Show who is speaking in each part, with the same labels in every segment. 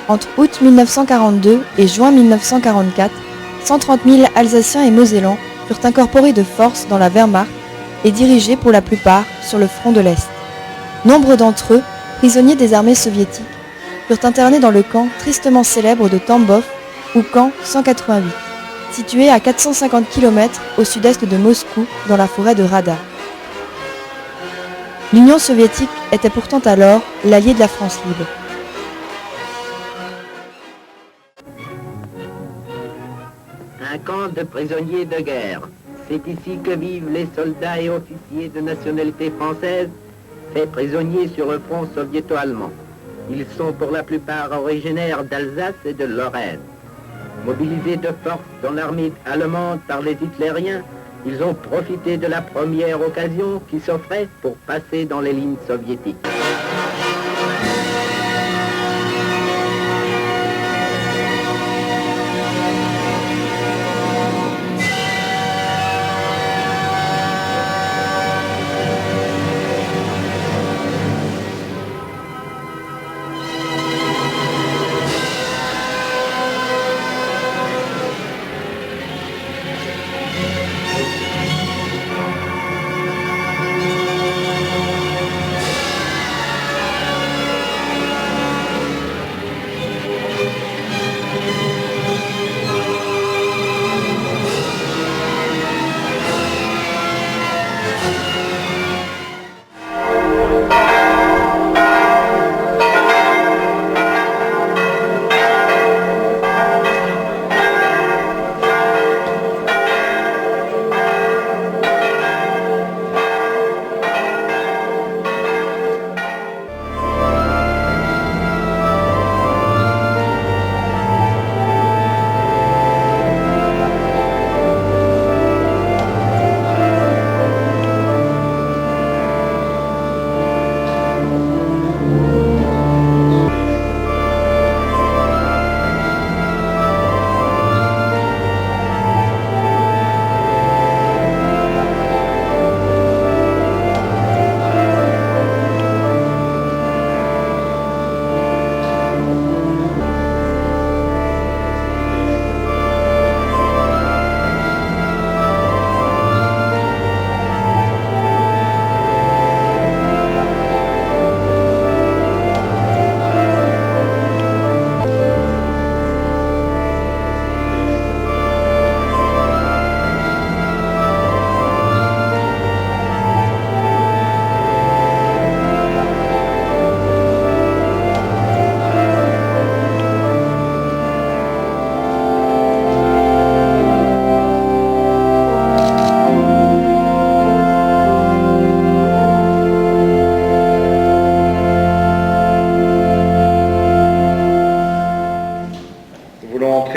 Speaker 1: Entre août 1942 et juin 1944, 130 000 Alsaciens et Mosellans furent incorporés de force dans la Wehrmacht et dirigés pour la plupart sur le front de l'Est. Nombre d'entre eux, prisonniers des armées soviétiques, furent internés dans le camp tristement célèbre de Tambov ou camp 188, situé à 450 km au sud-est de Moscou dans la forêt de Rada. L'Union soviétique était pourtant alors l'allié de la France libre.
Speaker 2: Un camp de prisonniers de guerre. C'est ici que vivent les soldats et officiers de nationalité française, faits prisonniers sur le front soviéto-allemand. Ils sont pour la plupart originaires d'Alsace et de Lorraine. Mobilisés de force dans l'armée allemande par les hitlériens, ils ont profité de la première occasion qui s'offrait pour passer dans les lignes soviétiques.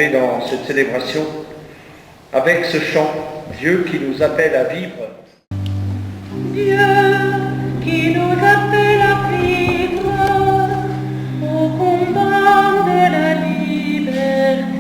Speaker 3: Dans cette célébration avec ce chant, Dieu qui nous appelle à vivre.
Speaker 4: Dieu qui nous appelle à vivre au combat de la liberté.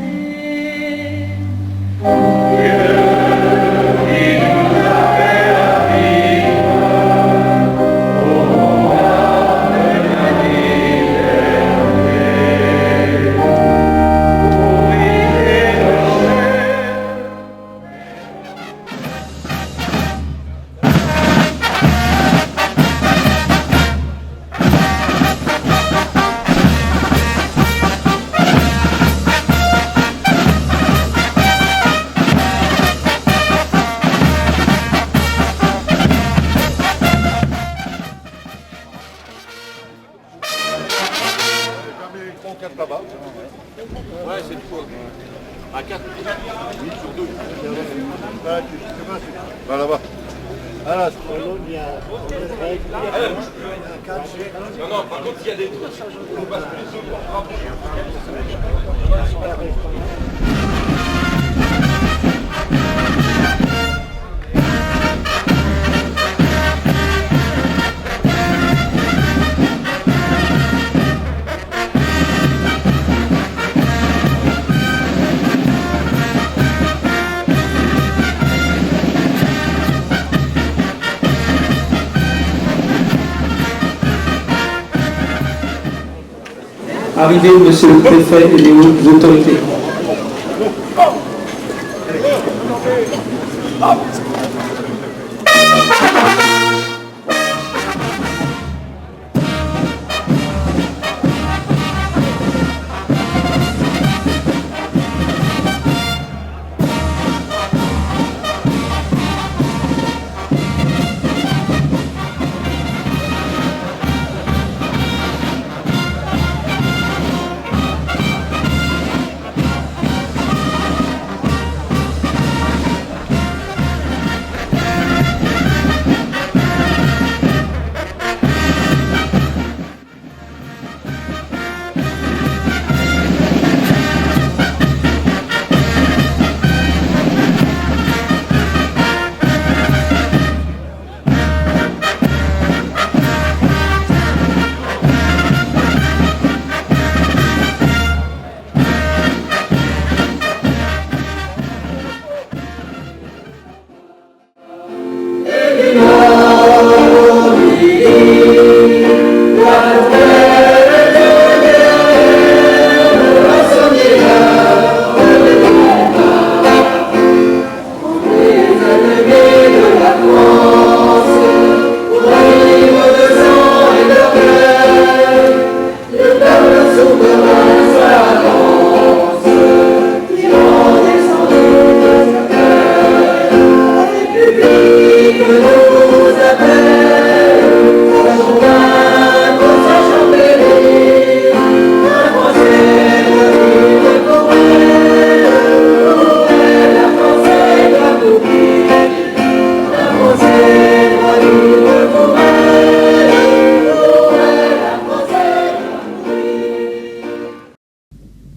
Speaker 5: prends 4 là-bas. Ouais, c'est le coup. À 4. 8 sur 2. Va là-bas. Voilà. Non, non, par contre, il y a des trucs. On passe plus les autres.
Speaker 6: Arrivé, monsieur le préfet et les hautes autorités.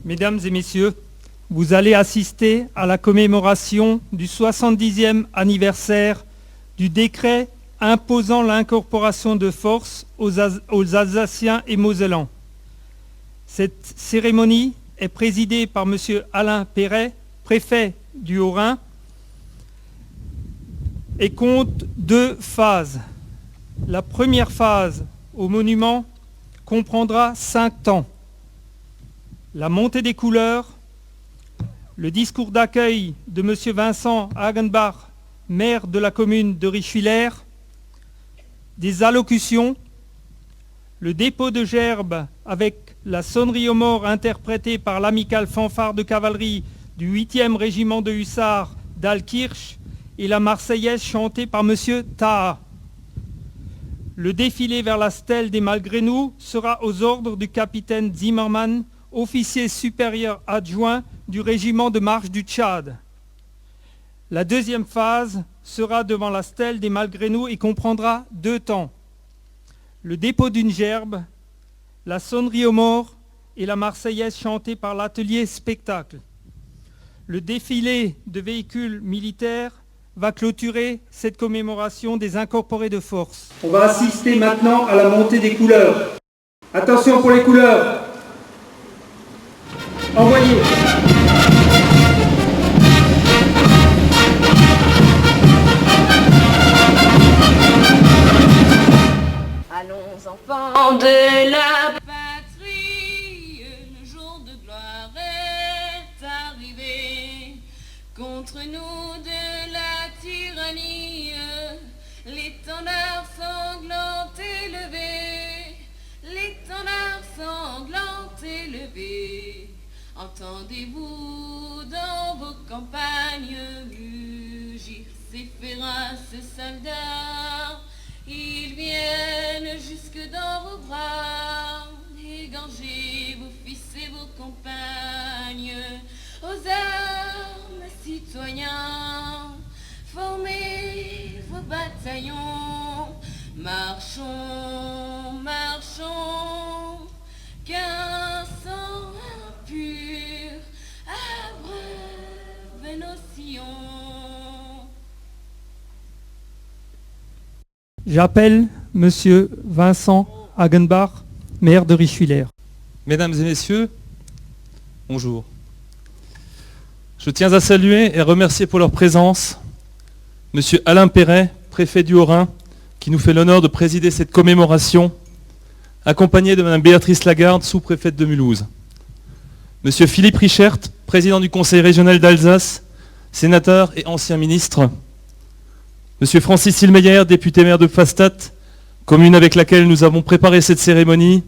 Speaker 7: Mesdames et messieurs, vous allez assister à la commémoration du 70e anniversaire du décret imposant l'incorporation de force aux Alsaciens et Mosellans. Cette cérémonie est présidée par M. Alain Perret, préfet du Haut-Rhin, et compte 2 phases. La première phase au monument comprendra 5 temps. La montée des couleurs, le discours d'accueil de M. Vincent Hagenbach, maire de la commune de Richwiller, des allocutions, le dépôt de gerbes avec la sonnerie aux morts interprétée par l'amicale fanfare de cavalerie du 8e régiment de hussards d'Alkirch et la Marseillaise chantée par M. Taha. Le défilé vers la stèle des Malgré-nous sera aux ordres du capitaine Zimmermann, officier supérieur adjoint du régiment de marche du Tchad. La deuxième phase sera devant la stèle des Malgré-nous et comprendra 2 temps. Le dépôt d'une gerbe, la sonnerie aux morts et la Marseillaise chantée par l'atelier spectacle. Le défilé de véhicules militaires va clôturer cette commémoration des incorporés de force. On va assister maintenant à la montée des couleurs. Attention pour les couleurs. Envoyez.
Speaker 4: Allons enfants de la patrie, le jour de gloire est arrivé. Contre nous de la tyrannie, l'étendard sanglant élevé, l'étendard sanglant élevé. Entendez-vous dans vos campagnes mugir ces féroces soldats? Ils viennent jusque dans vos bras, égorger vos fils campagnes, aux armes citoyens, formez vos bataillons, marchons, marchons, qu'un sang impur abreuve nos sillons.
Speaker 7: J'appelle Monsieur Vincent Hagenbach, maire de Richwiller.
Speaker 8: Mesdames et messieurs, bonjour. Je tiens à saluer et à remercier pour leur présence Monsieur Alain Perret, préfet du Haut-Rhin, qui nous fait l'honneur de présider cette commémoration, accompagné de Madame Béatrice Lagarde, sous-préfète de Mulhouse. Monsieur Philippe Richert, président du Conseil régional d'Alsace, sénateur et ancien ministre. Monsieur Francis Silmeyer, député maire de Pfastatt, commune avec laquelle nous avons préparé cette cérémonie.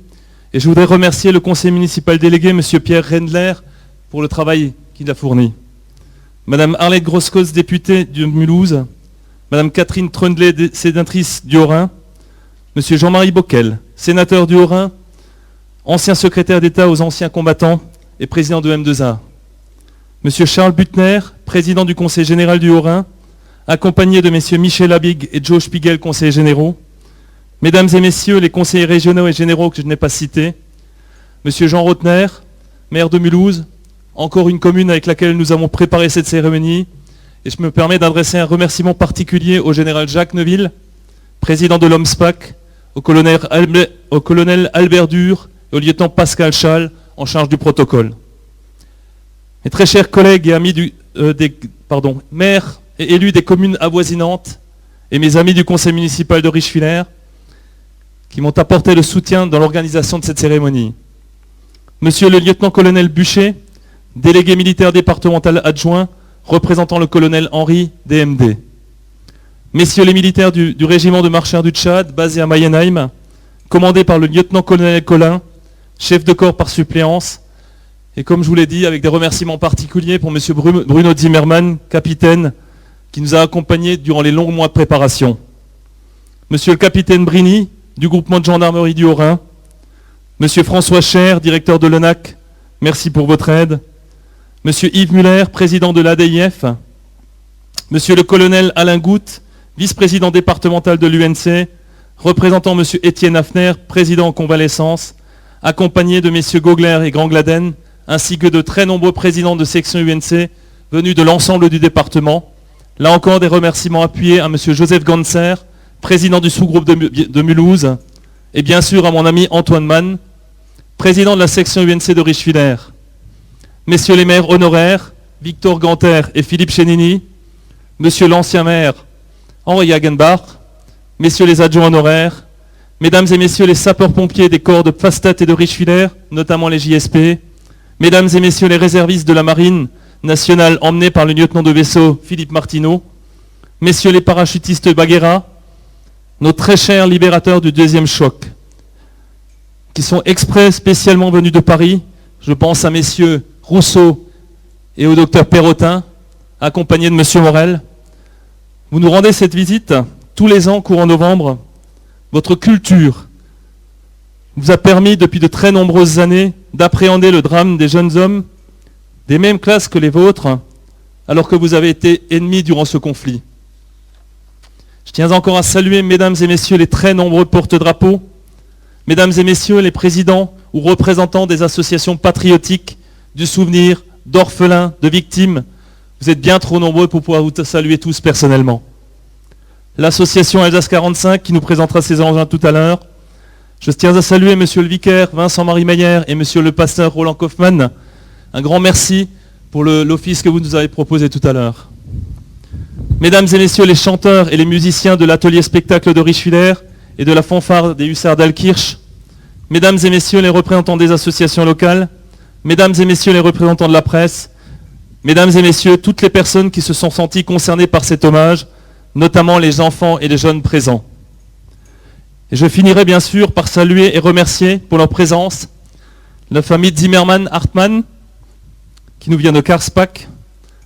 Speaker 8: Et je voudrais remercier le conseil municipal délégué, monsieur Pierre Rendler, pour le travail qu'il a fourni. Madame Arlette Groskos, députée de Mulhouse. Madame Catherine Trundlé, sénatrice du Haut-Rhin. Monsieur Jean-Marie Bockel, sénateur du Haut-Rhin, ancien secrétaire d'État aux anciens combattants et président de M2A. Monsieur Charles Butner, président du conseil général du Haut-Rhin, accompagné de messieurs Michel Habig et Joe Spiegel, conseillers généraux. Mesdames et messieurs les conseillers régionaux et généraux que je n'ai pas cités, monsieur Jean Rotner, maire de Mulhouse, encore une commune avec laquelle nous avons préparé cette cérémonie, et je me permets d'adresser un remerciement particulier au général Jacques Neuville, président de l'OMSPAC, au colonel Albert Dur et au lieutenant Pascal Schall, en charge du protocole. Mes très chers collègues et amis maires et élus des communes avoisinantes, et mes amis du conseil municipal de Richwiller, qui m'ont apporté le soutien dans l'organisation de cette cérémonie. Monsieur le lieutenant-colonel Buchet, délégué militaire départemental adjoint, représentant le colonel Henri, DMD. Messieurs les militaires du régiment de marcheurs du Tchad, basé à Mayenheim, commandé par le lieutenant-colonel Collin, chef de corps par suppléance, et comme je vous l'ai dit, avec des remerciements particuliers pour monsieur Bruno Zimmermann, capitaine, qui nous a accompagnés durant les longs mois de préparation. Monsieur le capitaine Brini, du groupement de gendarmerie du Haut-Rhin. Monsieur François Cher, directeur de l'ONAC, merci pour votre aide. Monsieur Yves Muller, président de l'ADIF. Monsieur le colonel Alain Goutte, vice-président départemental de l'UNC, représentant monsieur Étienne Hafner, président en convalescence, accompagné de messieurs Gogler et Grangladen, ainsi que de très nombreux présidents de section UNC venus de l'ensemble du département. Là encore, des remerciements appuyés à monsieur Joseph Ganser, président du sous-groupe de Mulhouse, et bien sûr à mon ami Antoine Mann, président de la section UNC de Richwiller. Messieurs les maires honoraires, Victor Ganter et Philippe Chénini, monsieur l'ancien maire Henri Hagenbach, messieurs les adjoints honoraires, mesdames et messieurs les sapeurs-pompiers des corps de Pfastatt et de Richwiller, notamment les JSP, mesdames et messieurs les réservistes de la marine nationale emmenés par le lieutenant de vaisseau Philippe Martineau, messieurs les parachutistes Baguera, nos très chers libérateurs du deuxième choc, qui sont exprès spécialement venus de Paris. Je pense à messieurs Rousseau et au docteur Perrotin, accompagnés de monsieur Morel. Vous nous rendez cette visite tous les ans, courant novembre. Votre culture vous a permis depuis de très nombreuses années d'appréhender le drame des jeunes hommes des mêmes classes que les vôtres, alors que vous avez été ennemis durant ce conflit. Je tiens encore à saluer, mesdames et messieurs, les très nombreux porte-drapeaux, mesdames et messieurs, les présidents ou représentants des associations patriotiques du souvenir, d'orphelins, de victimes. Vous êtes bien trop nombreux pour pouvoir vous saluer tous personnellement. L'association Alsace 45 qui nous présentera ses engins tout à l'heure. Je tiens à saluer monsieur le vicaire Vincent-Marie Meyer et monsieur le pasteur Roland Kaufmann. Un grand merci pour l'office que vous nous avez proposé tout à l'heure. Mesdames et messieurs les chanteurs et les musiciens de l'atelier spectacle de Richwiller et de la fanfare des hussards d'Alkirch, mesdames et messieurs les représentants des associations locales, mesdames et messieurs les représentants de la presse, mesdames et messieurs toutes les personnes qui se sont senties concernées par cet hommage, notamment les enfants et les jeunes présents. Et je finirai bien sûr par saluer et remercier pour leur présence la famille Zimmermann-Hartmann, qui nous vient de Karlsbach,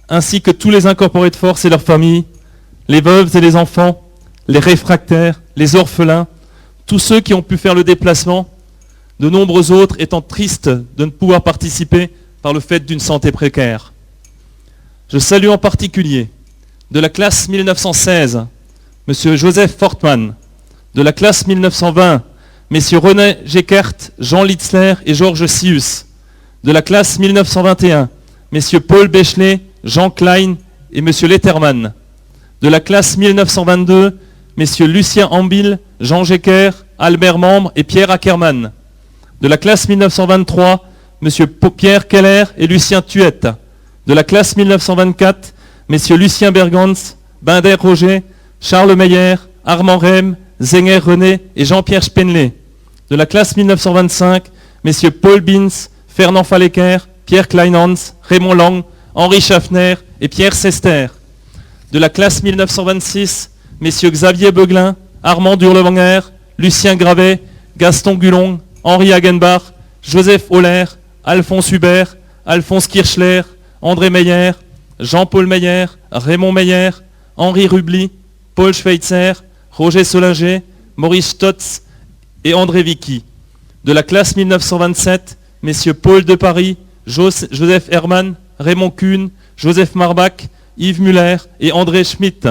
Speaker 8: ainsi que tous les incorporés de force et leurs familles, les veuves et les enfants, les réfractaires, les orphelins, tous ceux qui ont pu faire le déplacement de nombreux autres étant tristes de ne pouvoir participer par le fait d'une santé précaire. Je salue en particulier de la classe 1916, M. Joseph Fortman, de la classe 1920, messieurs René Geckert, Jean Litzler et Georges Sius, de la classe 1921, messieurs Paul Béchelet, Jean Klein et M. Letterman, de la classe 1922, messieurs Lucien Ambil, Jean Gecker, Albert Membre et Pierre Ackermann, de la classe 1923, messieurs Pierre Keller et Lucien Thuette, de la classe 1924, messieurs Lucien Bergans, Binder Roger, Charles Meyer, Armand Rem, Zenger René et Jean-Pierre Spenley, de la classe 1925, messieurs Paul Bins, Fernand Fallecker, Pierre Kleinhans, Raymond Lang, Henri Schaffner et Pierre Sester, de la classe 1926, messieurs Xavier Beuglin, Armand Durlevanger, Lucien Gravet, Gaston Gulon, Henri Hagenbach, Joseph Holler, Alphonse Hubert, Alphonse Kirchler, André Meyer, Jean-Paul Meyer, Raymond Meyer, Henri Rubly, Paul Schweitzer, Roger Solinger, Maurice Stotz et André Vicky. De la classe 1927, messieurs Paul de Paris, Joseph Hermann, Raymond Kuhn, Joseph Marbach, Yves Muller et André Schmitt.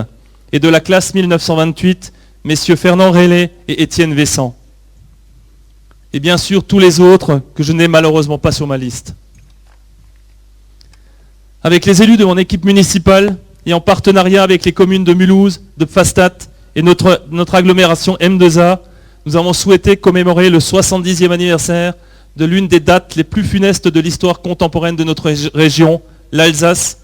Speaker 8: Et de la classe 1928, messieurs Fernand Rélé et Étienne Vessant. Et bien sûr tous les autres que je n'ai malheureusement pas sur ma liste. Avec les élus de mon équipe municipale et en partenariat avec les communes de Mulhouse, de Pfastatt et notre agglomération M2A, nous avons souhaité commémorer le 70e anniversaire de l'une des dates les plus funestes de l'histoire contemporaine de notre région, l'Alsace,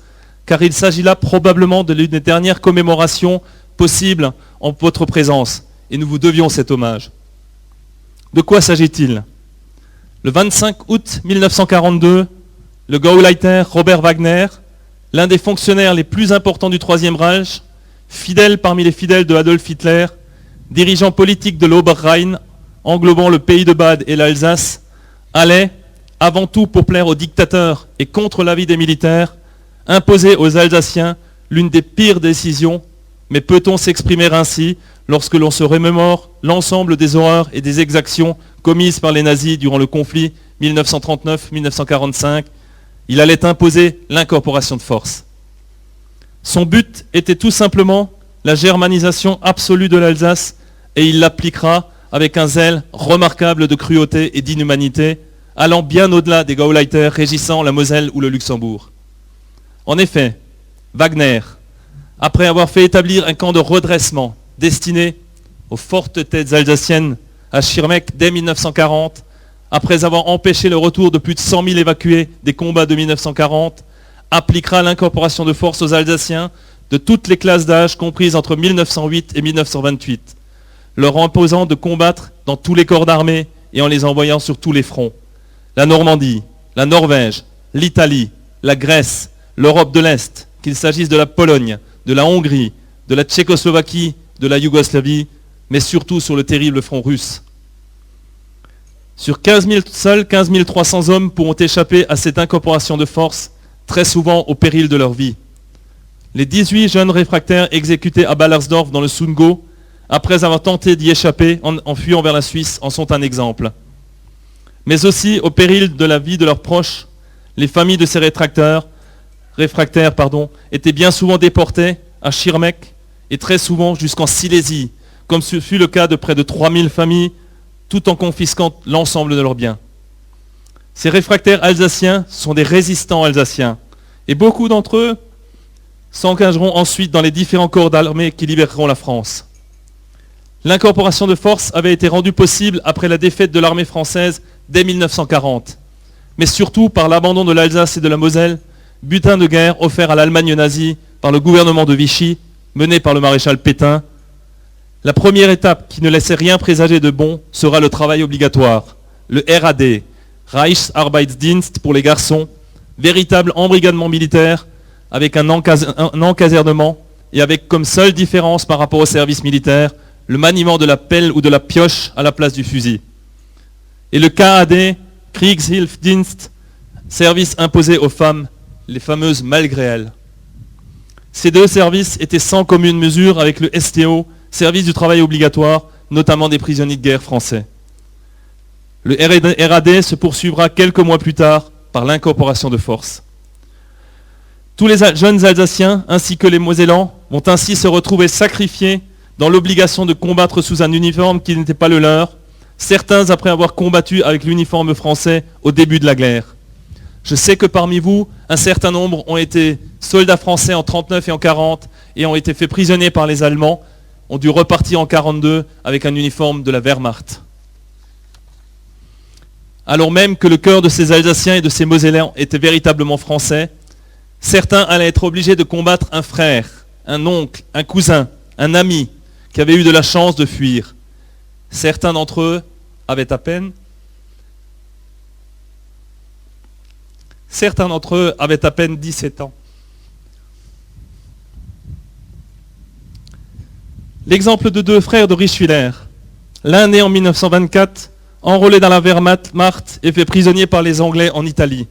Speaker 8: car il s'agit là probablement de l'une des dernières commémorations possibles en votre présence, et nous vous devions cet hommage. De quoi s'agit-il? Le 25 août 1942, le Gauleiter Robert Wagner, l'un des fonctionnaires les plus importants du Troisième Reich, fidèle parmi les fidèles de Adolf Hitler, dirigeant politique de l'Oberrhein, englobant le pays de Bade et l'Alsace, allait, avant tout pour plaire aux dictateurs et contre l'avis des militaires, imposer aux Alsaciens l'une des pires décisions, mais peut-on s'exprimer ainsi lorsque l'on se remémore l'ensemble des horreurs et des exactions commises par les nazis durant le conflit 1939-1945? Il allait imposer l'incorporation de force. Son but était tout simplement la germanisation absolue de l'Alsace, et il l'appliquera avec un zèle remarquable de cruauté et d'inhumanité, allant bien au-delà des Gauleiter régissant la Moselle ou le Luxembourg. En effet, Wagner, après avoir fait établir un camp de redressement destiné aux fortes têtes alsaciennes à Schirmeck dès 1940, après avoir empêché le retour de plus de 100 000 évacués des combats de 1940, appliquera l'incorporation de force aux Alsaciens de toutes les classes d'âge comprises entre 1908 et 1928, leur imposant de combattre dans tous les corps d'armée et en les envoyant sur tous les fronts. La Normandie, la Norvège, l'Italie, la Grèce, l'Europe de l'Est, qu'il s'agisse de la Pologne, de la Hongrie, de la Tchécoslovaquie, de la Yougoslavie, mais surtout sur le terrible front russe. Sur 15 000, seuls 15 300 hommes pourront échapper à cette incorporation de force, très souvent au péril de leur vie. Les 18 jeunes réfractaires exécutés à Ballersdorf dans le Sundgau, après avoir tenté d'y échapper en fuyant vers la Suisse, en sont un exemple. Mais aussi au péril de la vie de leurs proches, les familles de ces réfractaires étaient bien souvent déportées à Schirmeck et très souvent jusqu'en Silésie, comme ce fut le cas de près de 3000 familles, tout en confisquant l'ensemble de leurs biens. Ces réfractaires alsaciens sont des résistants alsaciens, et beaucoup d'entre eux s'engageront ensuite dans les différents corps d'armée qui libéreront la France. L'incorporation de force avait été rendue possible après la défaite de l'armée française dès 1940, mais surtout par l'abandon de l'Alsace et de la Moselle, butin de guerre offert à l'Allemagne nazie par le gouvernement de Vichy, mené par le maréchal Pétain. La première étape qui ne laissait rien présager de bon sera le travail obligatoire, le RAD, Reichsarbeitsdienst pour les garçons, véritable embrigadement militaire avec un encasernement et avec comme seule différence par rapport au service militaire le maniement de la pelle ou de la pioche à la place du fusil. Et le KAD, Kriegshilfsdienst, service imposé aux femmes, les fameuses malgré elles. Ces deux services étaient sans commune mesure avec le STO, service du travail obligatoire, notamment des prisonniers de guerre français. Le RAD se poursuivra quelques mois plus tard par l'incorporation de force. Tous les jeunes Alsaciens, ainsi que les Mosellans, vont ainsi se retrouver sacrifiés dans l'obligation de combattre sous un uniforme qui n'était pas le leur, certains après avoir combattu avec l'uniforme français au début de la guerre. Je sais que parmi vous, un certain nombre ont été soldats français en 1939 et en 1940 et ont été faits prisonniers par les Allemands, ont dû repartir en 1942 avec un uniforme de la Wehrmacht. Alors même que le cœur de ces Alsaciens et de ces Mosellans était véritablement français, certains allaient être obligés de combattre un frère, un oncle, un cousin, un ami qui avait eu de la chance de fuir. Certains d'entre eux avaient à peine 17 ans. L'exemple de deux frères de Richwiller, l'un né en 1924, enrôlé dans la Wehrmacht et fait prisonnier par les Anglais en Italie.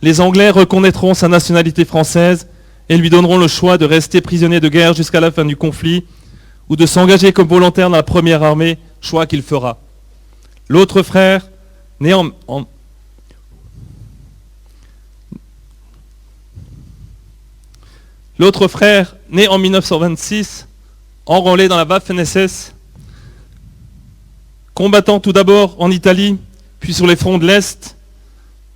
Speaker 8: Les Anglais reconnaîtront sa nationalité française et lui donneront le choix de rester prisonnier de guerre jusqu'à la fin du conflit ou de s'engager comme volontaire dans la première armée, choix qu'il fera. L'autre frère, né en 1926, enrôlé dans la Waffen-SS, combattant tout d'abord en Italie, puis sur les fronts de l'Est,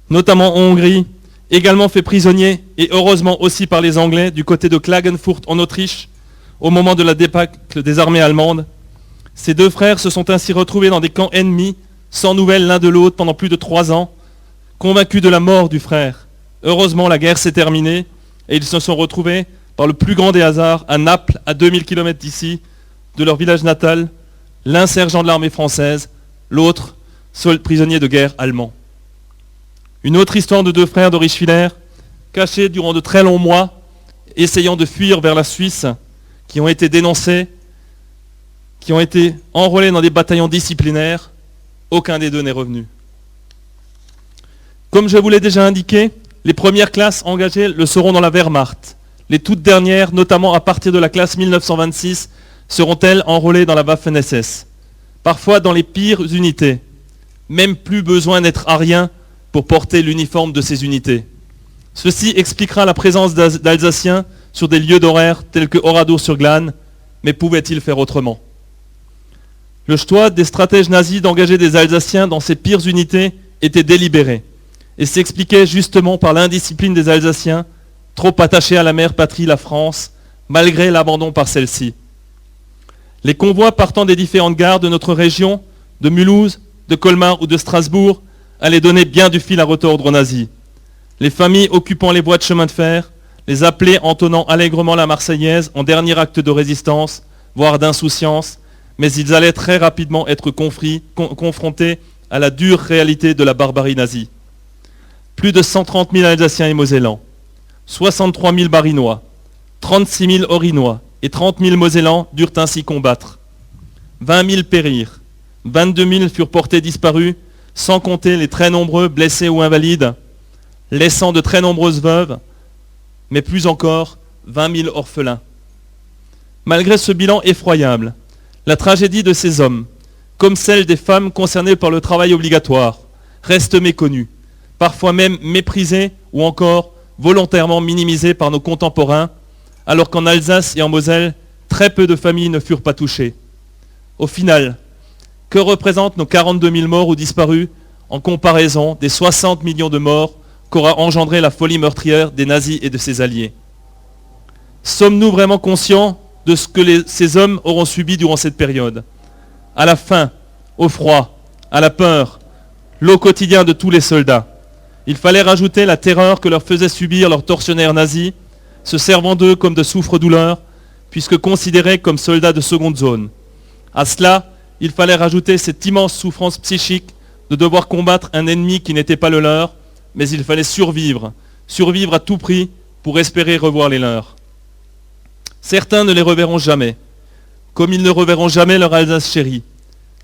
Speaker 8: notamment en Hongrie, également fait prisonnier, et heureusement aussi par les Anglais, du côté de Klagenfurt en Autriche, au moment de la débâcle des armées allemandes. Ces deux frères se sont ainsi retrouvés dans des camps ennemis, sans nouvelles l'un de l'autre pendant plus de 3 ans, convaincus de la mort du frère. Heureusement, la guerre s'est terminée, et ils se sont retrouvés, par le plus grand des hasards, à Naples, à 2000 km d'ici, de leur village natal, l'un sergent de l'armée française, l'autre prisonnier de guerre allemand. Une autre histoire de deux frères de Richwiller, cachés durant de très longs mois, essayant de fuir vers la Suisse, qui ont été dénoncés, qui ont été enrôlés dans des bataillons disciplinaires. Aucun des deux n'est revenu. Comme je vous l'ai déjà indiqué, les premières classes engagées le seront dans la Wehrmacht. Les toutes dernières, notamment à partir de la classe 1926, seront-elles enrôlées dans la Waffen-SS. Parfois dans les pires unités. Même plus besoin d'être arien pour porter l'uniforme de ces unités. Ceci expliquera la présence d'Alsaciens sur des lieux d'horaire tels que Oradour-sur-Glane, mais pouvait-il faire autrement? Le choix des stratèges nazis d'engager des Alsaciens dans ces pires unités était délibéré et s'expliquait justement par l'indiscipline des Alsaciens, trop attachés à la mère patrie, la France, malgré l'abandon par celle-ci. Les convois partant des différentes gares de notre région, de Mulhouse, de Colmar ou de Strasbourg, allaient donner bien du fil à retordre aux nazis. Les familles occupant les voies de chemin de fer, les appelaient entonnant allègrement la Marseillaise en dernier acte de résistance, voire d'insouciance, mais ils allaient très rapidement être confrontés à la dure réalité de la barbarie nazie. Plus de 130 000 Alsaciens et Mosellans, 63 000 Barinois, 36 000 Orinois et 30 000 Mosellans durent ainsi combattre. 20 000 périrent, 22 000 furent portés disparus, sans compter les très nombreux blessés ou invalides, laissant de très nombreuses veuves, mais plus encore 20 000 orphelins. Malgré ce bilan effroyable, la tragédie de ces hommes, comme celle des femmes concernées par le travail obligatoire, reste méconnue, parfois même méprisée ou encore volontairement minimisée par nos contemporains, alors qu'en Alsace et en Moselle, très peu de familles ne furent pas touchées. Au final, que représentent nos 42 000 morts ou disparus en comparaison des 60 millions de morts qu'aura engendré la folie meurtrière des nazis et de ses alliés? Sommes-nous vraiment conscients de ce que ces hommes auront subi durant cette période? À la faim, au froid, à la peur, l'eau quotidien de tous les soldats. Il fallait rajouter la terreur que leur faisaient subir leurs tortionnaires nazis, se servant d'eux comme de souffre-douleurs, puisque considérés comme soldats de seconde zone. À cela, il fallait rajouter cette immense souffrance psychique de devoir combattre un ennemi qui n'était pas le leur, mais il fallait survivre à tout prix pour espérer revoir les leurs. Certains ne les reverront jamais, comme ils ne reverront jamais leur Alsace chérie,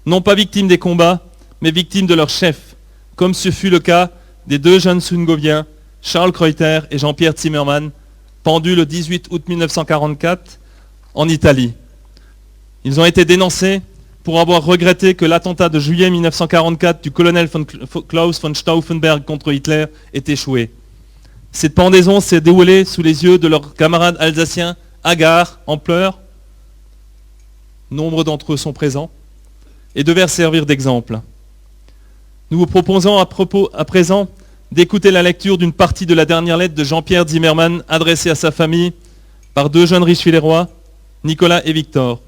Speaker 8: non pas victimes des combats, mais victimes de leur chef, comme ce fut le cas des deux jeunes Sungoviens, Charles Kreuter et Jean-Pierre Zimmermann, pendus le 18 août 1944 en Italie. Ils ont été dénoncés pour avoir regretté que l'attentat de juillet 1944 du colonel Klaus von Stauffenberg contre Hitler ait échoué. Cette pendaison s'est déroulée sous les yeux de leurs camarades alsaciens hagards, en pleurs. Nombre d'entre eux sont présents et devraient servir d'exemple. Nous vous proposons à présent d'écouter la lecture d'une partie de la dernière lettre de Jean-Pierre Zimmermann adressée à sa famille par deux jeunes Richevillerois, Nicolas et Victor.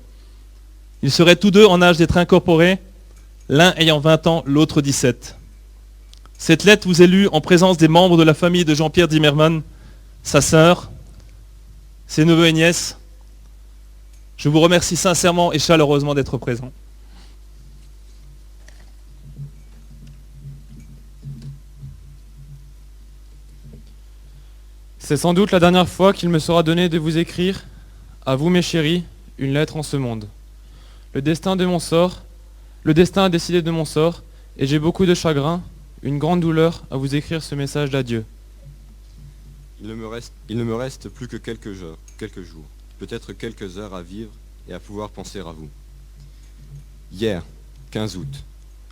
Speaker 8: Ils seraient tous deux en âge d'être incorporés, l'un ayant 20 ans, l'autre 17. Cette lettre vous est lue en présence des membres de la famille de Jean-Pierre Zimmermann, sa sœur, ses neveux et nièces. Je vous remercie sincèrement et chaleureusement d'être présents.
Speaker 9: C'est sans doute la dernière fois qu'il me sera donné de vous écrire, à vous mes chéris, une lettre en ce monde. Le destin a décidé de mon sort, et j'ai beaucoup de chagrin, une grande douleur à vous écrire ce message d'adieu.
Speaker 10: Il ne me reste plus que quelques jours, peut-être quelques heures à vivre et à pouvoir penser à vous. Hier, 15 août,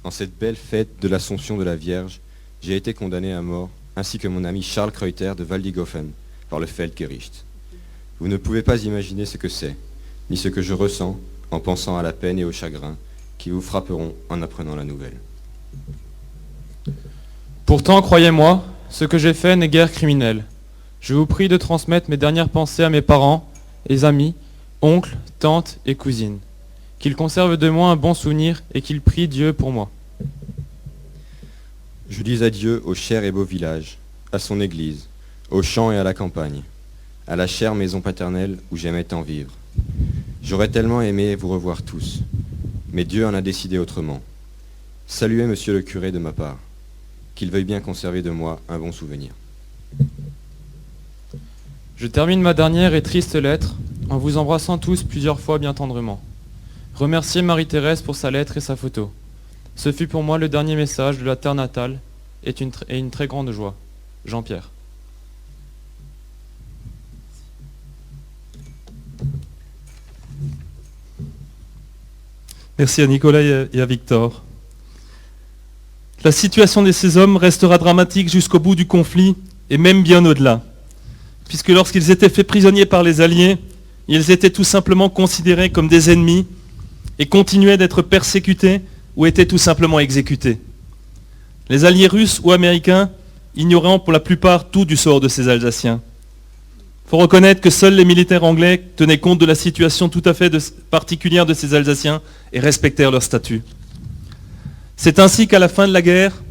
Speaker 10: en cette belle fête de l'Assomption de la Vierge, j'ai été condamné à mort, ainsi que mon ami Charles Kreuter de Waldighofen, par le Feldgericht. Vous ne pouvez pas imaginer ce que c'est, ni ce que je ressens en pensant à la peine et au chagrin qui vous frapperont en apprenant la nouvelle.
Speaker 9: Pourtant, croyez-moi, ce que j'ai fait n'est guère criminel. Je vous prie de transmettre mes dernières pensées à mes parents et amis, oncles, tantes et cousines. Qu'ils conservent de moi un bon souvenir et qu'ils prient Dieu pour moi.
Speaker 10: Je dis adieu au cher et beau village, à son église, aux champs et à la campagne, à la chère maison paternelle où j'aimais tant vivre. J'aurais tellement aimé vous revoir tous, mais Dieu en a décidé autrement. Saluez monsieur le curé de ma part, qu'il veuille bien conserver de moi un bon souvenir.
Speaker 9: Je termine ma dernière et triste lettre en vous embrassant tous plusieurs fois bien tendrement. Remerciez Marie-Thérèse pour sa lettre et sa photo. Ce fut pour moi le dernier message de la terre natale et une très grande joie. Jean-Pierre.
Speaker 8: Merci à Nicolas et à Victor. La situation de ces hommes restera dramatique jusqu'au bout du conflit et même bien au-delà, puisque lorsqu'ils étaient faits prisonniers par les Alliés, ils étaient tout simplement considérés comme des ennemis et continuaient d'être persécutés ou étaient tout simplement exécutés. Les Alliés russes ou américains ignorant pour la plupart tout du sort de ces Alsaciens. Il faut reconnaître que seuls les militaires anglais tenaient compte de la situation tout à fait particulière de ces Alsaciens et respectèrent leur statut. C'est ainsi qu'à la fin de la guerre,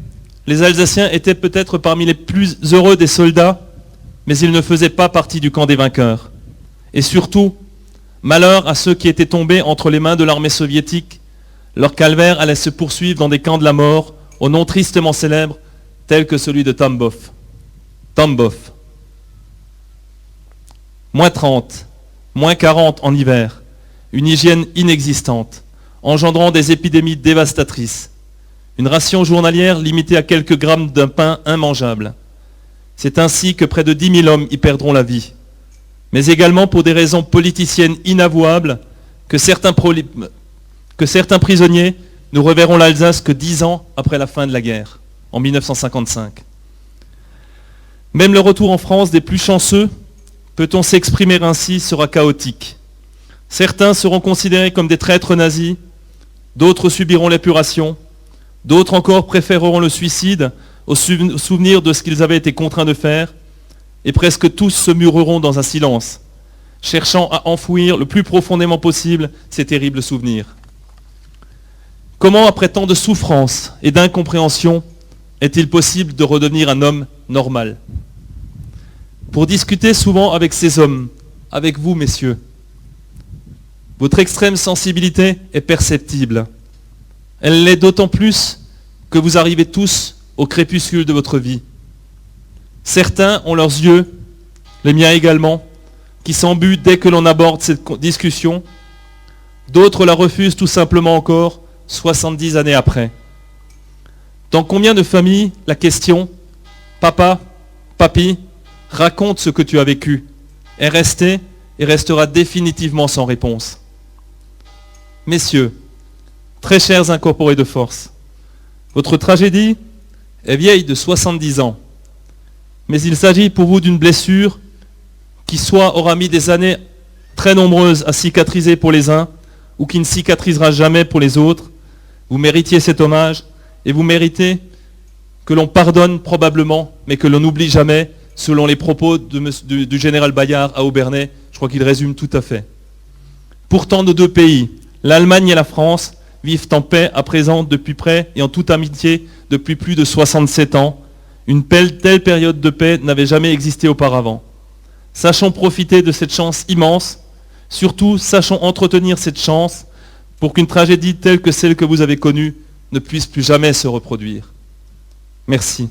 Speaker 8: les Alsaciens étaient peut-être parmi les plus heureux des soldats, mais ils ne faisaient pas partie du camp des vainqueurs. Et surtout, malheur à ceux qui étaient tombés entre les mains de l'armée soviétique. Leur calvaire allait se poursuivre dans des camps de la mort, au nom tristement célèbre, tel que celui de Tambov. Tambov. Moins 30, moins 40 en hiver, une hygiène inexistante, engendrant des épidémies dévastatrices, une ration journalière limitée à quelques grammes d'un pain immangeable. C'est ainsi que près de 10 000 hommes y perdront la vie, mais également pour des raisons politiciennes inavouables que certains prisonniers ne reverront l'Alsace que 10 ans après la fin de la guerre, en 1955. Même le retour en France des plus chanceux, peut-on s'exprimer ainsi, sera chaotique. Certains seront considérés comme des traîtres nazis, d'autres subiront l'épuration, d'autres encore préféreront le suicide au souvenir de ce qu'ils avaient été contraints de faire, et presque tous se mureront dans un silence, cherchant à enfouir le plus profondément possible ces terribles souvenirs. Comment, après tant de souffrance et d'incompréhension, est-il possible de redevenir un homme normal ? Pour discuter souvent avec ces hommes, avec vous, messieurs, votre extrême sensibilité est perceptible. Elle l'est d'autant plus que vous arrivez tous au crépuscule de votre vie. Certains ont leurs yeux, les miens également, qui s'embuent dès que l'on aborde cette discussion. D'autres la refusent tout simplement encore 70 années après. Dans combien de familles la question « Papa, papy, raconte ce que tu as vécu » est restée et restera définitivement sans réponse. Messieurs, Très chers incorporés de force, votre tragédie est vieille de 70 ans, mais il s'agit pour vous d'une blessure qui soit aura mis des années très nombreuses à cicatriser pour les uns, ou qui ne cicatrisera jamais pour les autres. Vous méritiez cet hommage, et vous méritez que l'on pardonne probablement, mais que l'on n'oublie jamais, selon les propos du général Bayard à Aubernais. Je crois qu'il résume tout à fait. Pourtant, nos deux pays, l'Allemagne et la France, vivent en paix à présent depuis près et en toute amitié depuis plus de 67 ans. Une telle période de paix n'avait jamais existé auparavant. Sachons profiter de cette chance immense, surtout sachons entretenir cette chance pour qu'une tragédie telle que celle que vous avez connue ne puisse plus jamais se reproduire. Merci.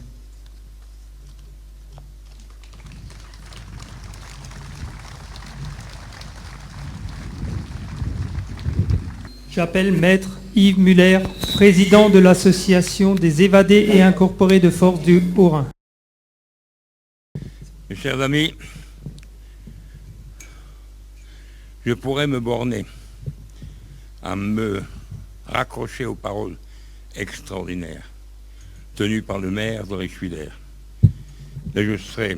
Speaker 7: J'appelle Maître Yves Muller, président de l'association des évadés et incorporés de force du Haut-Rhin.
Speaker 11: Mes chers amis, je pourrais me borner à me raccrocher aux paroles extraordinaires tenues par le maire de Richwiller. Mais je serais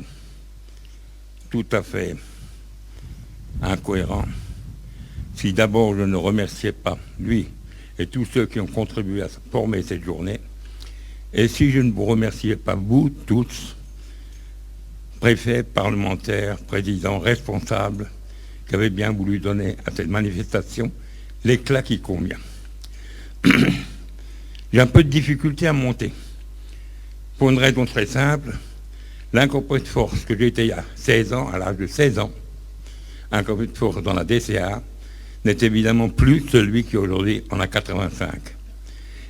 Speaker 11: tout à fait incohérent si d'abord je ne remerciais pas lui et tous ceux qui ont contribué à former cette journée, et si je ne vous remerciais pas vous tous, préfets, parlementaires, présidents, responsables, qui avaient bien voulu donner à cette manifestation l'éclat qui convient. J'ai un peu de difficulté à monter, pour une raison très simple. L'incorporé de force que j'ai été il y a 16 ans, à l'âge de 16 ans, incorporé de force dans la DCA, n'est évidemment plus celui qui aujourd'hui en a 85.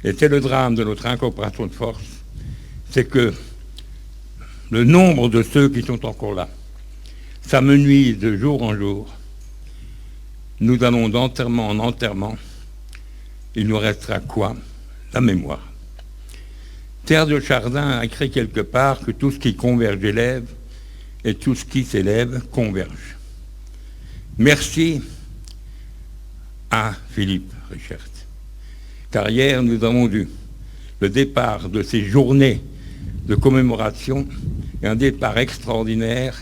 Speaker 11: Et c'est le drame de notre incorporation de force, c'est que le nombre de ceux qui sont encore là s'amenuise de jour en jour. Nous allons d'enterrement en enterrement. Il nous restera quoi? La mémoire. Terre de Chardin a écrit quelque part que tout ce qui converge élève et tout ce qui s'élève converge. Merci à Philippe Richert. Car hier, nous avons vu le départ de ces journées de commémoration et un départ extraordinaire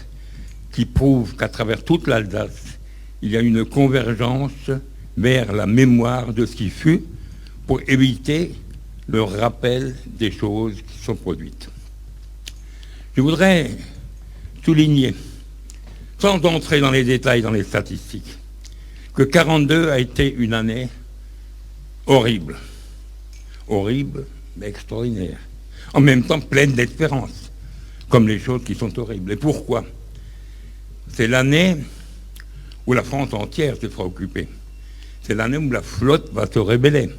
Speaker 11: qui prouve qu'à travers toute l'Alsace, il y a une convergence vers la mémoire de ce qui fut pour éviter le rappel des choses qui sont produites. Je voudrais souligner, sans entrer dans les détails, dans les statistiques, que 42 a été une année horrible. Horrible, mais extraordinaire. En même temps, pleine d'espérance, comme les choses qui sont horribles. Et pourquoi? C'est l'année où la France entière se fera occuper. C'est l'année où la flotte va se rébeller,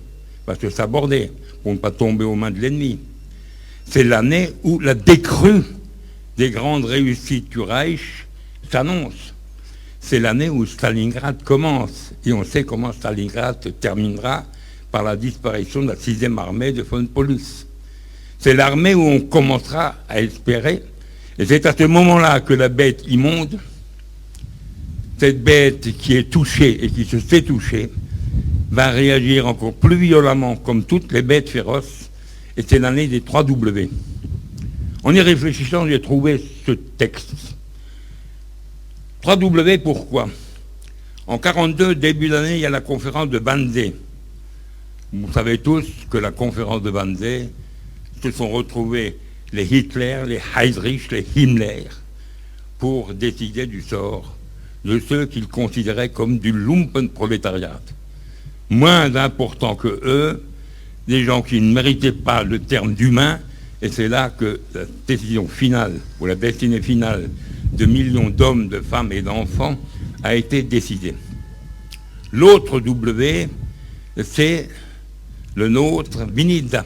Speaker 11: va se saborder, pour ne pas tomber aux mains de l'ennemi. C'est l'année où la décrue des grandes réussites du Reich s'annonce. C'est l'année où Stalingrad commence, et on sait comment Stalingrad se terminera par la disparition de la 6e armée de von Paulus. C'est l'armée où on commencera à espérer, et c'est à ce moment-là que la bête immonde, cette bête qui est touchée et qui se fait toucher, va réagir encore plus violemment comme toutes les bêtes féroces, et c'est l'année des 3 W. En y réfléchissant, j'ai trouvé ce texte. 3 W, pourquoi? En 1942, début d'année, il y a la conférence de Wannsee. Vous savez tous que la conférence de Wannsee, se sont retrouvés les Hitler, les Heydrich, les Himmler, pour décider du sort de ceux qu'ils considéraient comme du Lumpenprolétariat. Moins importants que eux, des gens qui ne méritaient pas le terme d'humain, et c'est là que la décision finale, ou la destinée finale de millions d'hommes, de femmes et d'enfants a été décidée. L'autre W, c'est le nôtre, Vinitsa.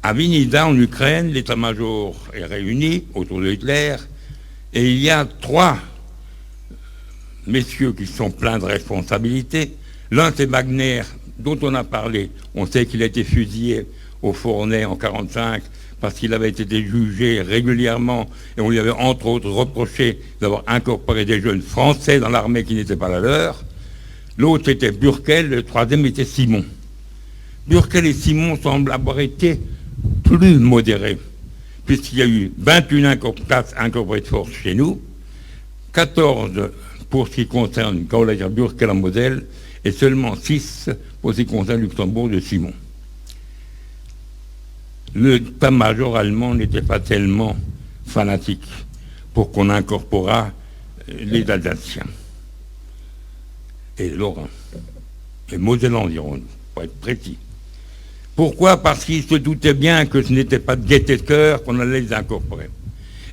Speaker 11: À Vinitsa, en Ukraine, l'état-major est réuni autour de Hitler, et il y a 3 messieurs qui sont pleins de responsabilités. L'un, c'est Wagner, dont on a parlé. On sait qu'il a été fusillé au Fournay en 1945 parce qu'il avait été jugé régulièrement et on lui avait entre autres reproché d'avoir incorporé des jeunes français dans l'armée qui n'étaient pas la leur. L'autre était Burkel, le troisième était Simon. Burkel et Simon semblent avoir été plus modérés, puisqu'il y a eu 21 places incorporées de force chez nous, 14 pour ce qui concerne Gauleiter Burkel en Moselle, et seulement 6 pour ce qui concerne Luxembourg de Simon. Le état-major allemand n'était pas tellement fanatique pour qu'on incorporât les Alsaciens et Lorrains, les Mosellans, dirons-nous, pour être précis. Pourquoi? Parce qu'ils se doutaient bien que ce n'était pas de gaieté de cœur qu'on allait les incorporer.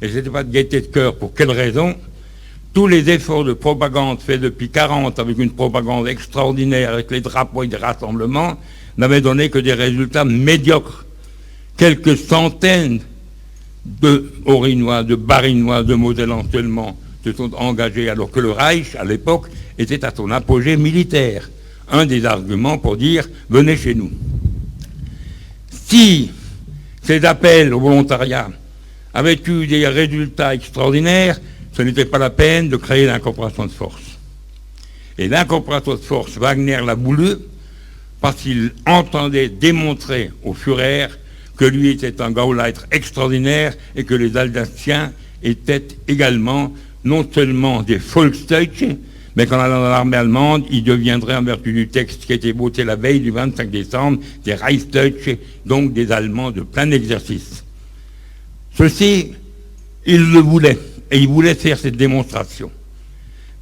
Speaker 11: Et ce n'était pas de gaieté de cœur pour quelle raison? Tous les efforts de propagande faits depuis 40 avec une propagande extraordinaire, avec les drapeaux et des rassemblements, n'avaient donné que des résultats médiocres. Quelques centaines de Haurinois, de Barinois, de Mosellans seulement se sont engagés, alors que le Reich, à l'époque, était à son apogée militaire. Un des arguments pour dire « venez chez nous ». Si ces appels au volontariat avaient eu des résultats extraordinaires, ce n'était pas la peine de créer l'incorporation de force. Et l'incorporation de force, Wagner l'a voulu parce qu'il entendait démontrer au Führer que lui était un Gauleiter extraordinaire et que les Alsaciens étaient également non seulement des Volksdeutsche, mais qu'en allant dans l'armée allemande, ils deviendraient, en vertu du texte qui a été voté la veille du 25 décembre, des Reichsdeutsche, donc des Allemands de plein exercice. Ceci, ils le voulaient, et ils voulaient faire cette démonstration.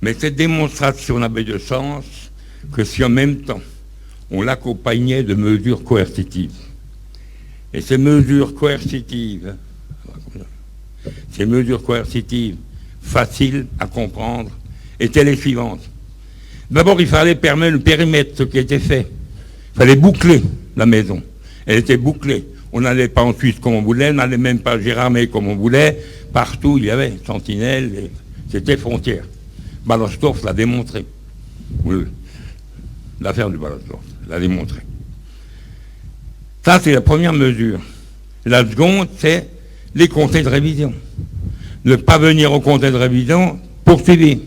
Speaker 11: Mais cette démonstration n'avait de sens que si en même temps, on l'accompagnait de mesures coercitives. Et ces mesures coercitives, faciles à comprendre, étaient les suivantes. D'abord, il fallait permettre le périmètre, ce qui était fait. Il fallait boucler la maison. Elle était bouclée. On n'allait pas en Suisse comme on voulait, on n'allait même pas à Gérardmer comme on voulait. Partout, il y avait sentinelles, c'était frontière. Ballostorff l'a démontré. Oui, l'affaire du Ballostorff l'a démontré. Ça, c'est la première mesure. La seconde, c'est les comtés de révision. Ne pas venir au comté de révision, poursuivi.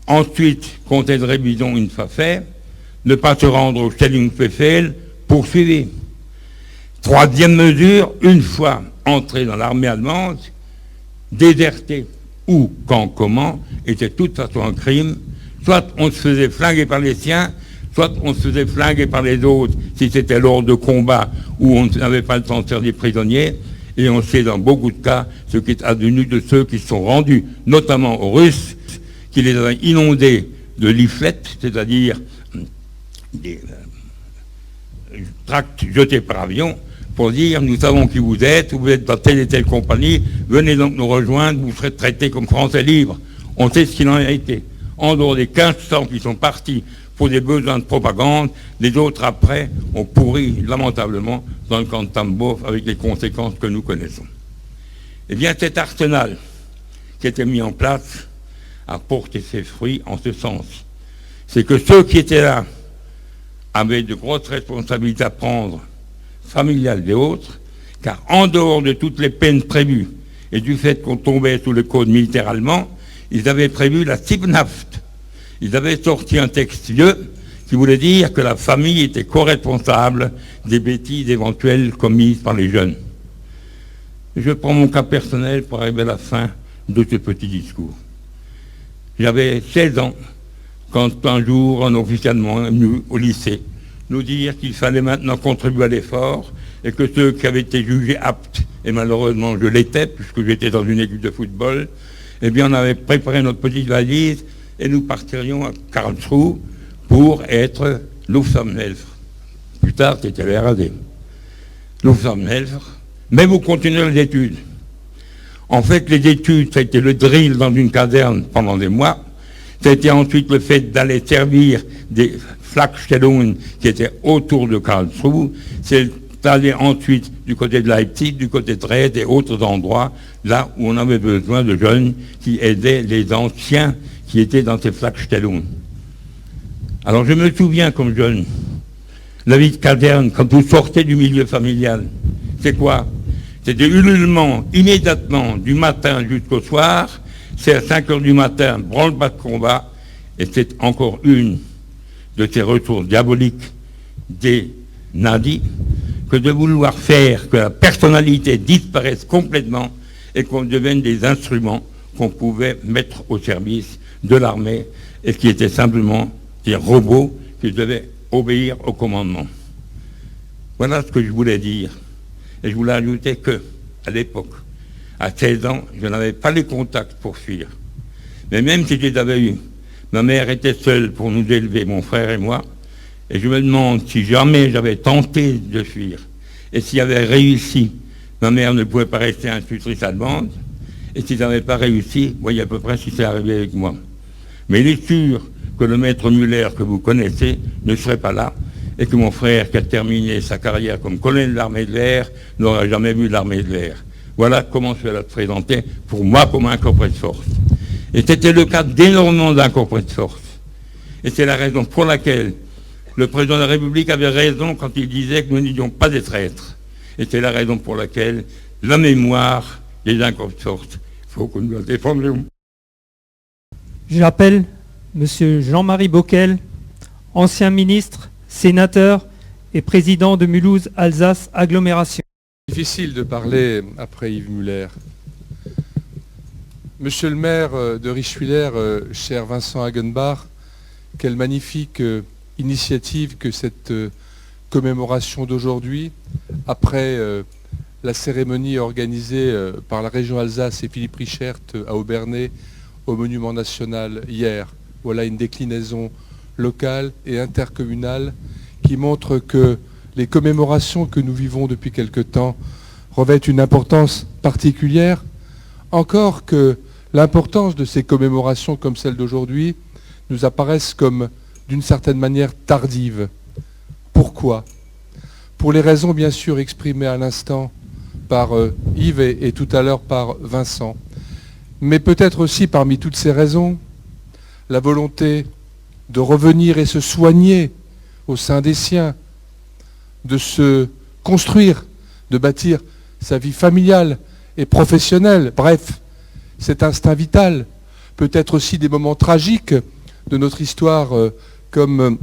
Speaker 11: Ensuite, comté de révision une fois fait, ne pas se rendre au Stellungsbefehl, poursuivi. Troisième mesure, une fois entré dans l'armée allemande, déserter ou quand comment était de toute façon un crime. Soit on se faisait flinguer par les siens, soit on se faisait flinguer par les autres si c'était lors de combat où on n'avait pas le temps de faire des prisonniers. Et on sait dans beaucoup de cas ce qui est advenu de ceux qui se sont rendus, notamment aux Russes, qui les avaient inondés de leaflets, c'est-à-dire des tracts jetés par avion, pour dire « nous savons qui vous êtes dans telle et telle compagnie, venez donc nous rejoindre, vous serez traités comme Français libres ». On sait ce qu'il en a été. En dehors des 1500 qui sont partis pour des besoins de propagande, les autres après ont pourri lamentablement dans le camp de Tambov avec les conséquences que nous connaissons. Eh bien cet arsenal qui était mis en place a porté ses fruits en ce sens. C'est que ceux qui étaient là avaient de grosses responsabilités à prendre, familiales et autres, car en dehors de toutes les peines prévues et du fait qu'on tombait sous le code militaire allemand, ils avaient prévu la Siebnaft. Ils avaient sorti un texte vieux qui voulait dire que la famille était co-responsable des bêtises éventuelles commises par les jeunes. Je prends mon cas personnel pour arriver à la fin de ce petit discours. J'avais 16 ans quand un jour un officier allemand est venu au lycée nous dire qu'il fallait maintenant contribuer à l'effort et que ceux qui avaient été jugés aptes, et malheureusement je l'étais puisque j'étais dans une équipe de football, eh bien on avait préparé notre petite valise et nous partirions à Karlsruhe pour être Luftwaffenhelfer. Plus tard, c'était le RAD. Luftwaffenhelfer. Mais vous continuez les études. En fait, les études, ça a été le drill dans une caserne pendant des mois. C'était ensuite le fait d'aller servir des Flakstellungen qui étaient autour de Karlsruhe. C'est d'aller ensuite du côté de Leipzig, du côté de Dresde et autres endroits, là où on avait besoin de jeunes qui aidaient les anciens qui étaient dans ces Flakstellungen. Alors je me souviens comme jeune, la vie de caserne, quand vous sortez du milieu familial, c'est quoi? C'est des ululements immédiatement du matin jusqu'au soir, c'est à 5 heures du matin, branle-bas de combat, et c'est encore une de ces retours diaboliques des n'a dit que de vouloir faire que la personnalité disparaisse complètement et qu'on devienne des instruments qu'on pouvait mettre au service de l'armée et qui étaient simplement des robots qui devaient obéir au commandement. Voilà ce que je voulais dire. Et je voulais ajouter que, à l'époque, à 16 ans, je n'avais pas les contacts pour fuir. Mais même si je les avais eus, ma mère était seule pour nous élever, mon frère et moi, et je me demande si jamais j'avais tenté de fuir, et s'il avait réussi, ma mère ne pouvait pas rester institutrice allemande, et si ça n'avait pas réussi, vous voyez à peu près ce qui s'est arrivé avec moi. Mais il est sûr que le maître Müller que vous connaissez ne serait pas là, et que mon frère, qui a terminé sa carrière comme colonel de l'armée de l'air, n'aurait jamais vu l'armée de l'air. Voilà comment je vais la présenter, pour moi, comme un incorporé de force. Et c'était le cas d'énormément d'incorporés de force. Et c'est la raison pour laquelle le président de la République avait raison quand il disait que nous n'étions pas des traîtres. Et c'est la raison pour laquelle la mémoire des incorporés de force, il faut que nous la défendions.
Speaker 7: J'appelle M. Jean-Marie Bockel, ancien ministre, sénateur et président de Mulhouse Alsace Agglomération.
Speaker 12: Difficile de parler après Yves Müller. Monsieur le maire de Richwiller, cher Vincent Hagenbach, quelle magnifique initiative que cette commémoration d'aujourd'hui, après la cérémonie organisée par la région Alsace et Philippe Richert à Obernai au Monument National hier. Voilà une déclinaison locale et intercommunale qui montre que les commémorations que nous vivons depuis quelque temps revêtent une importance particulière, encore que l'importance de ces commémorations comme celle d'aujourd'hui nous apparaissent comme d'une certaine manière tardives. Pourquoi ? Pour les raisons bien sûr exprimées à l'instant par Yves et tout à l'heure par Vincent, mais peut-être aussi parmi toutes ces raisons, la volonté de revenir et se soigner au sein des siens, de se construire, de bâtir sa vie familiale et professionnelle, bref, cet instinct vital, peut-être aussi des moments tragiques de notre histoire comme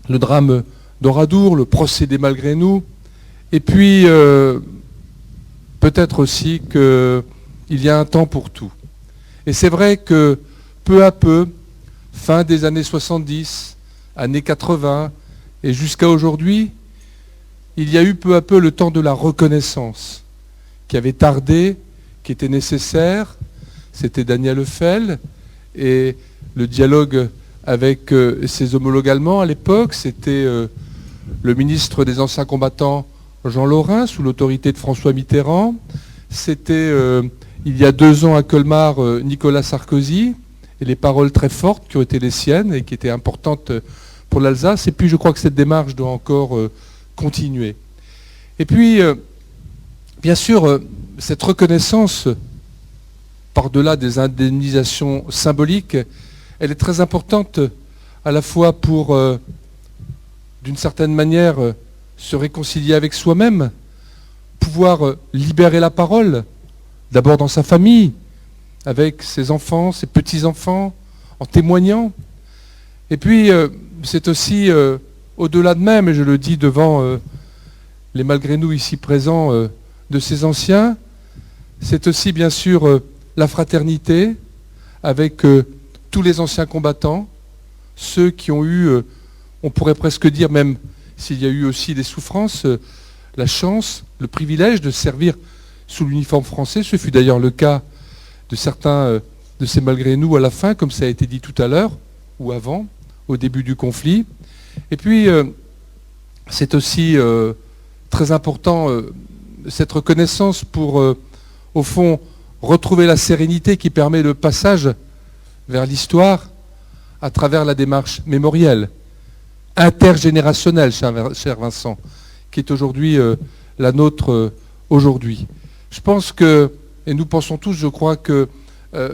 Speaker 12: le drame d'Oradour, le procès des Malgré-nous, et puis peut-être aussi qu'il y a un temps pour tout. Et c'est vrai que peu à peu, fin des années 70, années 80, et jusqu'à aujourd'hui, il y a eu peu à peu le temps de la reconnaissance, qui avait tardé, qui était nécessaire. C'était Daniel Lefel, et le dialogue avec ses homologues allemands à l'époque, c'était le ministre des Anciens Combattants, Jean Laurin, sous l'autorité de François Mitterrand. C'était, il y a 2 ans à Colmar, Nicolas Sarkozy, et les paroles très fortes qui ont été les siennes et qui étaient importantes pour l'Alsace. Et puis je crois que cette démarche doit encore continuer. Et puis, bien sûr, cette reconnaissance, par-delà des indemnisations symboliques, elle est très importante à la fois pour, d'une certaine manière, se réconcilier avec soi-même, pouvoir libérer la parole, d'abord dans sa famille, avec ses enfants, ses petits-enfants, en témoignant. Et puis, c'est aussi, au-delà de même, et je le dis devant les malgré nous ici présents de ces anciens, c'est aussi, bien sûr, la fraternité avec tous les anciens combattants, ceux qui ont eu, on pourrait presque dire, même s'il y a eu aussi des souffrances, la chance, le privilège de servir sous l'uniforme français. Ce fut d'ailleurs le cas de certains de ces malgré nous à la fin, comme ça a été dit tout à l'heure, ou avant, au début du conflit. Et puis, c'est aussi très important, cette reconnaissance pour, au fond, retrouver la sérénité qui permet le passage vers l'histoire à travers la démarche mémorielle, intergénérationnelle, cher Vincent, qui est aujourd'hui la nôtre aujourd'hui. Je pense que, et nous pensons tous, je crois que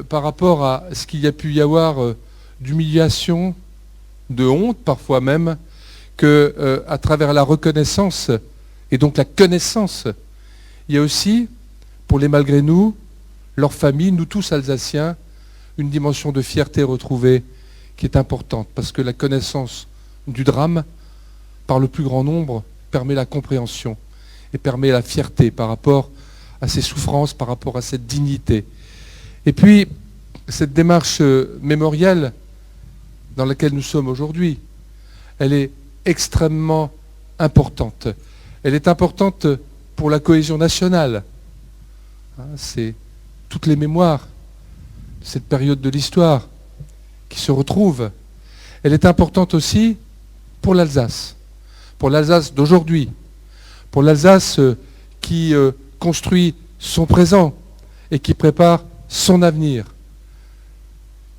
Speaker 12: par rapport à ce qu'il y a pu y avoir d'humiliation, de honte parfois même, que à travers la reconnaissance et donc la connaissance, il y a aussi, pour les malgré nous, leurs familles, nous tous Alsaciens, une dimension de fierté retrouvée qui est importante, parce que la connaissance du drame, par le plus grand nombre, permet la compréhension et permet la fierté par rapport à ces souffrances, par rapport à cette dignité. Et puis, cette démarche mémorielle dans laquelle nous sommes aujourd'hui, elle est extrêmement importante. Elle est importante pour la cohésion nationale. C'est toutes les mémoires de cette période de l'histoire qui se retrouvent. Elle est importante aussi pour l'Alsace d'aujourd'hui, pour l'Alsace qui construit son présent et qui prépare son avenir.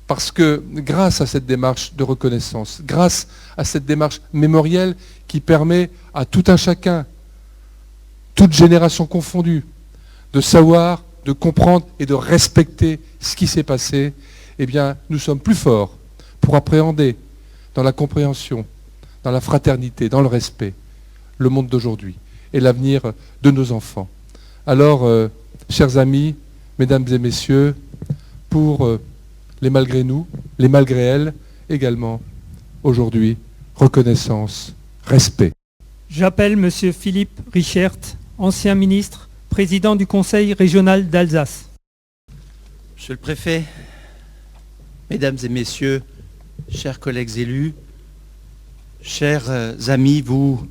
Speaker 12: Parce que grâce à cette démarche de reconnaissance, grâce à cette démarche mémorielle qui permet à tout un chacun, toute génération confondue, de savoir, de comprendre et de respecter ce qui s'est passé, eh bien, nous sommes plus forts pour appréhender dans la compréhension, dans la fraternité, dans le respect, le monde d'aujourd'hui et l'avenir de nos enfants. Alors, chers amis, mesdames et messieurs, pour les malgré nous, les malgré elles, également, aujourd'hui, reconnaissance, respect.
Speaker 7: J'appelle M. Philippe Richert, ancien ministre, président du Conseil régional d'Alsace.
Speaker 13: Monsieur le Préfet, Mesdames et Messieurs, chers collègues élus, chers amis, vous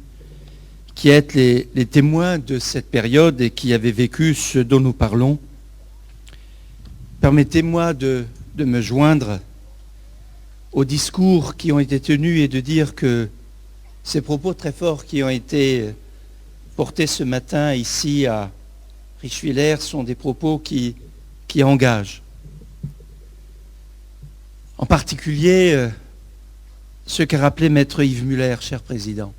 Speaker 13: qui êtes les témoins de cette période et qui avez vécu ce dont nous parlons, permettez-moi de me joindre aux discours qui ont été tenus et de dire que ces propos très forts qui ont été portés ce matin ici à Richwiller sont des propos qui engagent. En particulier, ce qu'a rappelé Maître Yves Muller, cher Président.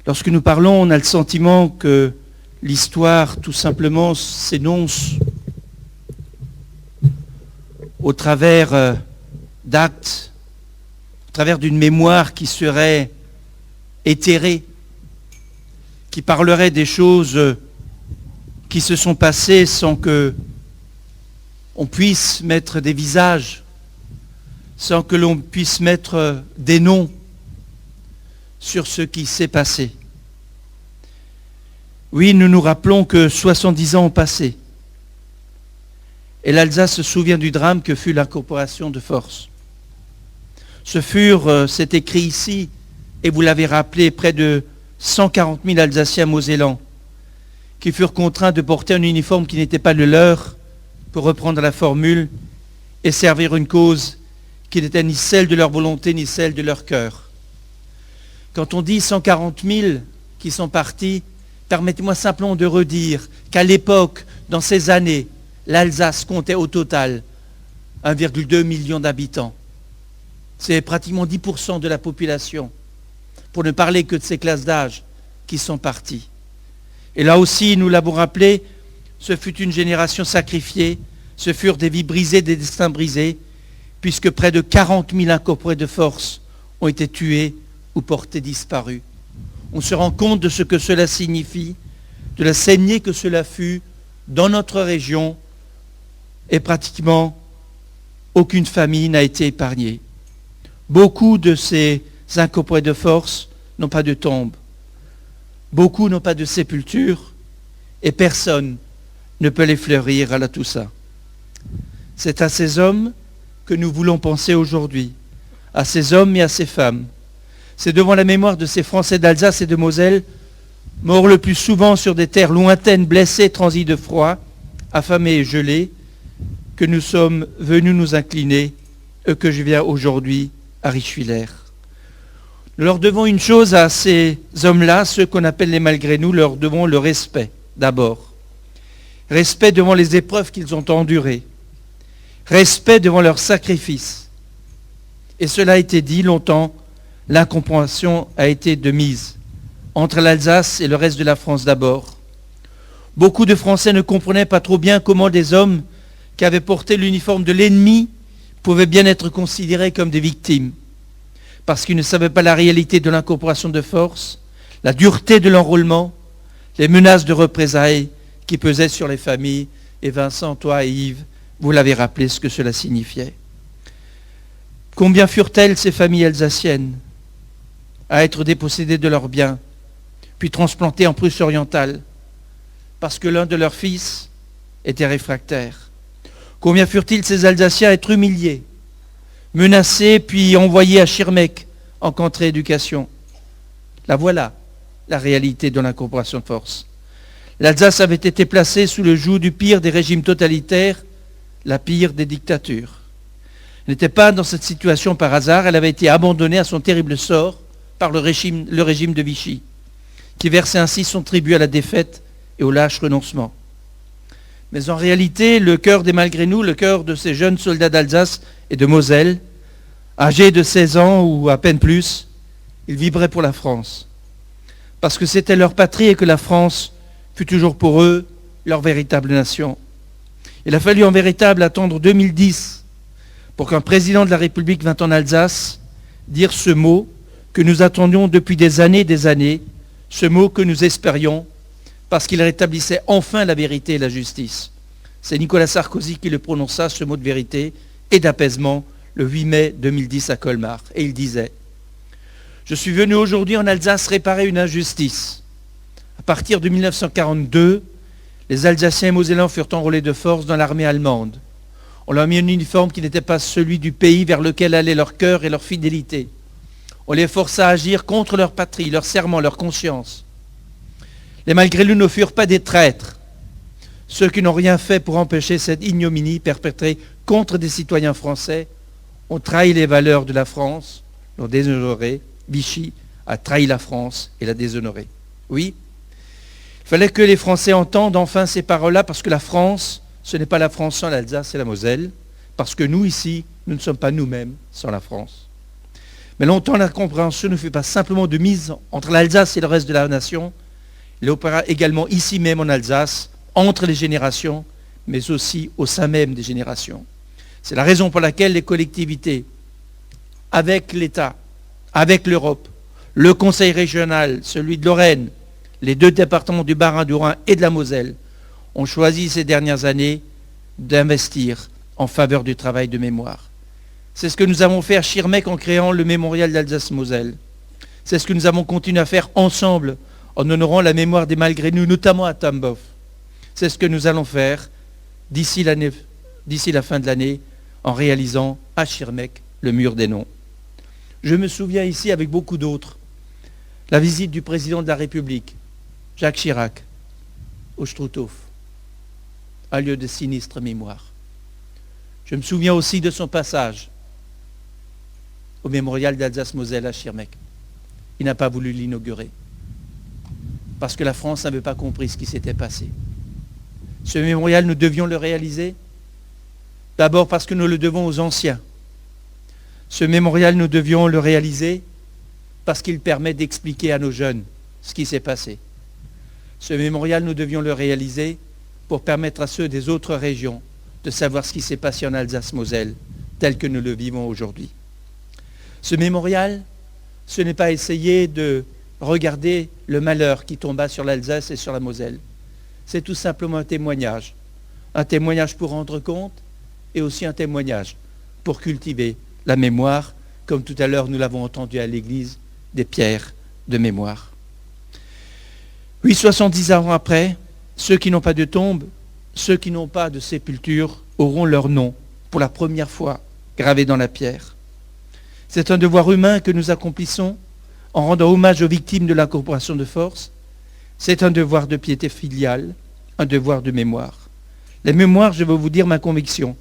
Speaker 13: Lorsque nous parlons, on a le sentiment que l'histoire, tout simplement, s'énonce au travers d'actes, au travers d'une mémoire qui serait éthérée, qui parlerait des choses qui se sont passées sans que on puisse mettre des visages, sans que l'on puisse mettre des noms sur ce qui s'est passé. Oui, nous nous rappelons que 70 ans ont passé. Et l'Alsace se souvient du drame que fut l'incorporation de force. C'est écrit ici, et vous l'avez rappelé, près de 140 000 Alsaciens mosellans qui furent contraints de porter un uniforme qui n'était pas le leur, pour reprendre la formule, et servir une cause qui n'était ni celle de leur volonté, ni celle de leur cœur. Quand on dit 140 000 qui sont partis, permettez-moi simplement de redire qu'à l'époque, dans ces années, l'Alsace comptait au total 1,2 million d'habitants. C'est pratiquement 10% de la population, pour ne parler que de ces classes d'âge qui sont parties. Et là aussi, nous l'avons rappelé, ce fut une génération sacrifiée, ce furent des vies brisées, des destins brisés, puisque près de 40 000 incorporés de force ont été tués ou portés disparus. On se rend compte de ce que cela signifie, de la saignée que cela fut dans notre région, et pratiquement aucune famille n'a été épargnée. Beaucoup de ces incorporés de force n'ont pas de tombe. Beaucoup n'ont pas de sépulture, et personne ne peut les fleurir à la Toussaint. C'est à ces hommes que nous voulons penser aujourd'hui, à ces hommes et à ces femmes. C'est devant la mémoire de ces Français d'Alsace et de Moselle, morts le plus souvent sur des terres lointaines, blessés, transis de froid, affamés et gelés, que nous sommes venus nous incliner et que je viens aujourd'hui à Richwiller. Nous leur devons une chose à ces hommes-là, ceux qu'on appelle les malgré nous, leur devons le respect d'abord. Respect devant les épreuves qu'ils ont endurées. Respect devant leur sacrifice. Et cela a été dit longtemps, l'incompréhension a été de mise entre l'Alsace et le reste de la France d'abord. Beaucoup de Français ne comprenaient pas trop bien comment des hommes qui avaient porté l'uniforme de l'ennemi pouvaient bien être considérés comme des victimes, parce qu'ils ne savaient pas la réalité de l'incorporation de force, la dureté de l'enrôlement, les menaces de représailles qui pesaient sur les familles. Et Vincent, toi et Yves, vous l'avez rappelé ce que cela signifiait. Combien furent-elles ces familles alsaciennes à être dépossédées de leurs biens, puis transplantés en Prusse orientale, parce que l'un de leurs fils était réfractaire. Combien furent-ils ces Alsaciens à être humiliés, menacés, puis envoyés à Schirmeck en camp de rééducation? La voilà, la réalité de l'incorporation de force. L'Alsace avait été placée sous le joug du pire des régimes totalitaires, la pire des dictatures. Elle n'était pas dans cette situation par hasard, elle avait été abandonnée à son terrible sort par le régime de Vichy, qui versait ainsi son tribut à la défaite et au lâche renoncement. Mais en réalité, le cœur des malgré nous, le cœur de ces jeunes soldats d'Alsace et de Moselle, âgés de 16 ans ou à peine plus, ils vibraient pour la France. Parce que c'était leur patrie et que la France fut toujours pour eux leur véritable nation. Il a fallu en véritable attendre 2010 pour qu'un président de la République vînt en Alsace dire ce mot que nous attendions depuis des années, ce mot que nous espérions, parce qu'il rétablissait enfin la vérité et la justice. C'est Nicolas Sarkozy qui le prononça, ce mot de vérité et d'apaisement, le 8 mai 2010 à Colmar. Et il disait « Je suis venu aujourd'hui en Alsace réparer une injustice. À partir de 1942, les Alsaciens et Mosellans furent enrôlés de force dans l'armée allemande. On leur a mis un uniforme qui n'était pas celui du pays vers lequel allait leur cœur et leur fidélité. On les força à agir contre leur patrie, leur serment, leur conscience. Les malgré nous ne furent pas des traîtres, ceux qui n'ont rien fait pour empêcher cette ignominie perpétrée contre des citoyens français ont trahi les valeurs de la France, l'ont déshonoré. Vichy a trahi la France et l'a déshonoré. Oui, il fallait que les Français entendent enfin ces paroles-là, parce que la France, ce n'est pas la France sans l'Alsace et la Moselle, parce que nous, ici, nous ne sommes pas nous-mêmes sans la France. Mais longtemps, la compréhension ne fut pas simplement de mise entre l'Alsace et le reste de la nation. Il opéra également ici même en Alsace, entre les générations, mais aussi au sein même des générations. C'est la raison pour laquelle les collectivités, avec l'État, avec l'Europe, le Conseil régional, celui de Lorraine, les deux départements du Bas-Rhin, du Rhin et de la Moselle, ont choisi ces dernières années d'investir en faveur du travail de mémoire. C'est ce que nous avons fait à Schirmeck en créant le mémorial d'Alsace-Moselle. C'est ce que nous avons continué à faire ensemble en honorant la mémoire des malgré nous, notamment à Tambov. C'est ce que nous allons faire d'ici la fin de l'année en réalisant à Schirmeck le mur des noms. Je me souviens ici, avec beaucoup d'autres, la visite du président de la République, Jacques Chirac, au Struthof, un lieu de sinistre mémoire. Je me souviens aussi de son passage au mémorial d'Alsace-Moselle à Schirmeck. Il n'a pas voulu l'inaugurer, parce que la France n'avait pas compris ce qui s'était passé. Ce mémorial, nous devions le réaliser, d'abord parce que nous le devons aux anciens. Ce mémorial, nous devions le réaliser parce qu'il permet d'expliquer à nos jeunes ce qui s'est passé. Ce mémorial, nous devions le réaliser pour permettre à ceux des autres régions de savoir ce qui s'est passé en Alsace-Moselle, tel que nous le vivons aujourd'hui. Ce mémorial, ce n'est pas essayer de regarder le malheur qui tomba sur l'Alsace et sur la Moselle. C'est tout simplement un témoignage pour rendre compte et aussi un témoignage pour cultiver la mémoire, comme tout à l'heure nous l'avons entendu à l'église, des pierres de mémoire. Oui, 70 ans après, ceux qui n'ont pas de tombe, ceux qui n'ont pas de sépulture auront leur nom pour la première fois gravé dans la pierre. C'est un devoir humain que nous accomplissons en rendant hommage aux victimes de la corporation de force. C'est un devoir de piété filiale, un devoir de mémoire. La mémoire, je veux vous dire ma conviction,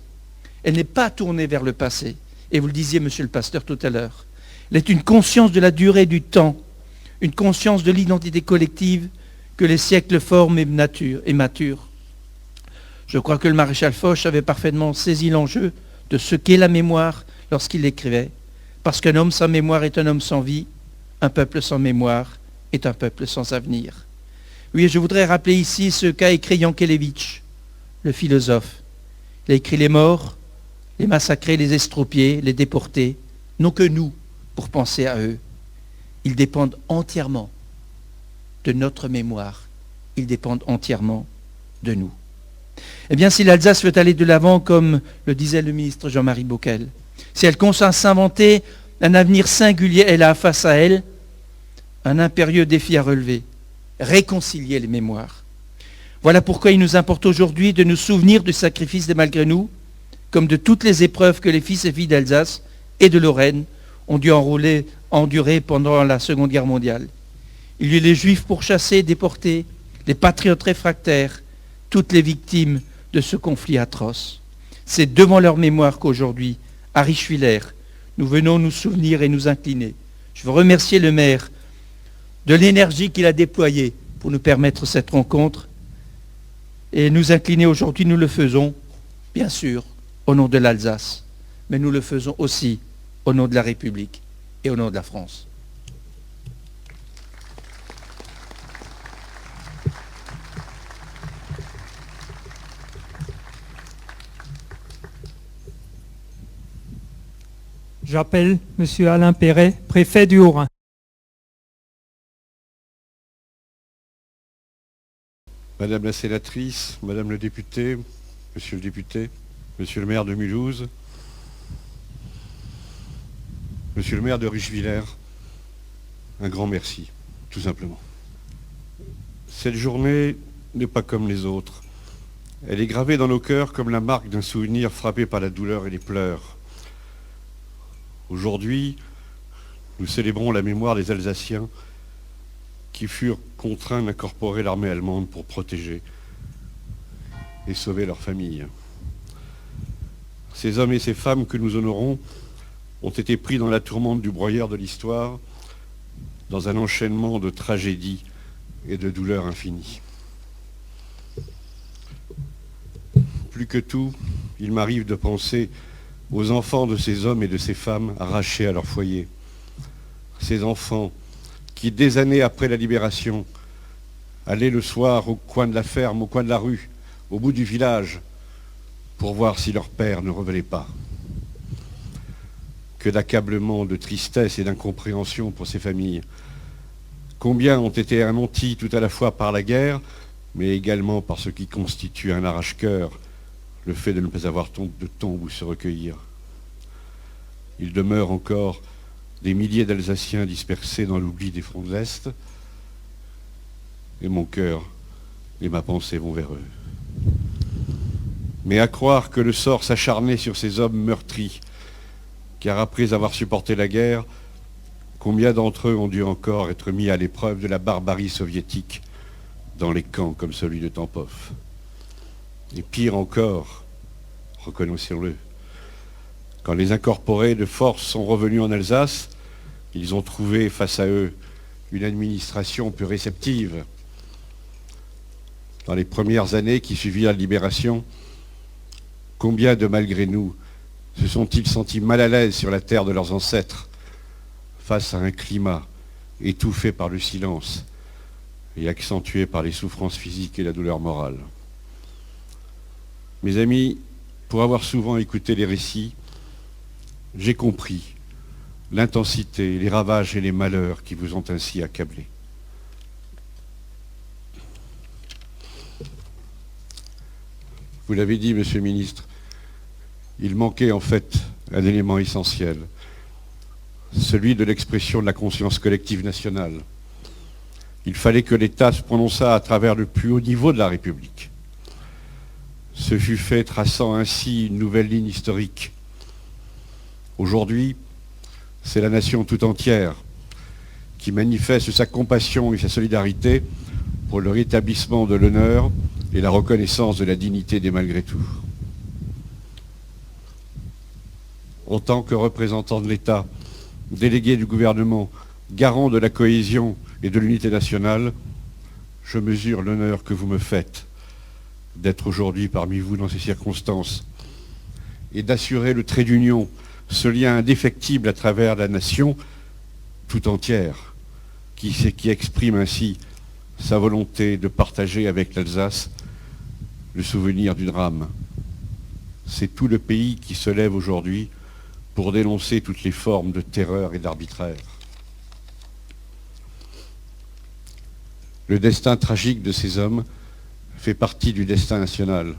Speaker 13: elle n'est pas tournée vers le passé. Et vous le disiez, monsieur le pasteur, tout à l'heure. Elle est une conscience de la durée du temps, une conscience de l'identité collective que les siècles forment et maturent. Je crois que le maréchal Foch avait parfaitement saisi l'enjeu de ce qu'est la mémoire lorsqu'il l'écrivait. Parce qu'un homme sans mémoire est un homme sans vie, un peuple sans mémoire est un peuple sans avenir. Oui, je voudrais rappeler ici ce qu'a écrit Yankelevitch, le philosophe. Il a écrit les morts, les massacrés, les estropiés, les déportés, n'ont que nous pour penser à eux. Ils dépendent entièrement de notre mémoire. Ils dépendent entièrement de nous. Eh bien, si l'Alsace veut aller de l'avant, comme le disait le ministre Jean-Marie Bockel, si elle consent à s'inventer un avenir singulier, elle a face à elle un impérieux défi à relever. réconcilier les mémoires. Voilà pourquoi il nous importe aujourd'hui de nous souvenir du sacrifice des malgré nous, comme de toutes les épreuves que les fils et filles d'Alsace et de Lorraine ont dû endurer pendant la Seconde Guerre mondiale. Il y eut les Juifs pourchassés, déportés, les patriotes réfractaires, toutes les victimes de ce conflit atroce. C'est devant leur mémoire qu'aujourd'hui, à Richwiller, nous venons nous souvenir et nous incliner. Je veux remercier le maire de l'énergie qu'il a déployée pour nous permettre cette rencontre. Et nous incliner aujourd'hui, nous le faisons, bien sûr, au nom de l'Alsace, mais nous le faisons aussi au nom de la République et au nom de la France.
Speaker 7: J'appelle M. Alain Perret, préfet du Haut-Rhin.
Speaker 14: Madame la sénatrice, Madame le député, Monsieur le député, Monsieur le maire de Mulhouse, Monsieur le maire de Richwiller, un grand merci, tout simplement. Cette journée n'est pas comme les autres. Elle est gravée dans nos cœurs comme la marque d'un souvenir frappé par la douleur et les pleurs. Aujourd'hui, nous célébrons la mémoire des Alsaciens qui furent contraints d'incorporer l'armée allemande pour protéger et sauver leurs familles. Ces hommes et ces femmes que nous honorons ont été pris dans la tourmente du broyeur de l'histoire, dans un enchaînement de tragédies et de douleurs infinies. Plus que tout, il m'arrive de penser aux enfants de ces hommes et de ces femmes arrachés à leur foyer. Ces enfants qui, des années après la libération, allaient le soir au coin de la ferme, au coin de la rue, au bout du village, pour voir si leur père ne revenait pas. Que d'accablement, de tristesse et d'incompréhension pour ces familles. Combien ont été anéantis tout à la fois par la guerre, mais également par ce qui constitue un arrache-cœur, le fait de ne pas avoir de tombe où se recueillir. Il demeure encore des milliers d'Alsaciens dispersés dans l'oubli des fronts de l'Est, et mon cœur et ma pensée vont vers eux. Mais à croire que le sort s'acharnait sur ces hommes meurtris, car après avoir supporté la guerre, combien d'entre eux ont dû encore être mis à l'épreuve de la barbarie soviétique dans les camps comme celui de Tampov. Et pire encore, reconnaissons-le, quand les incorporés de force sont revenus en Alsace, ils ont trouvé face à eux une administration peu réceptive. Dans les premières années qui suivirent la libération, combien de malgré nous se sont-ils sentis mal à l'aise sur la terre de leurs ancêtres, face à un climat étouffé par le silence et accentué par les souffrances physiques et la douleur morale. Mes amis, pour avoir souvent écouté les récits, j'ai compris l'intensité, les ravages et les malheurs qui vous ont ainsi accablés. Vous l'avez dit, Monsieur le Ministre, il manquait en fait un élément essentiel, celui de l'expression de la conscience collective nationale. Il fallait que l'État se prononçât à travers le plus haut niveau de la République. Ce fut fait traçant ainsi une nouvelle ligne historique. Aujourd'hui, c'est la nation tout entière qui manifeste sa compassion et sa solidarité pour le rétablissement de l'honneur et la reconnaissance de la dignité des malgré tout. En tant que représentant de l'État, délégué du gouvernement, garant de la cohésion et de l'unité nationale, je mesure l'honneur que vous me faites d'être aujourd'hui parmi vous dans ces circonstances et d'assurer le trait d'union, ce lien indéfectible à travers la nation tout entière, qui exprime ainsi sa volonté de partager avec l'Alsace le souvenir du drame. C'est tout le pays qui se lève aujourd'hui pour dénoncer toutes les formes de terreur et d'arbitraire. Le destin tragique de ces hommes fait partie du destin national.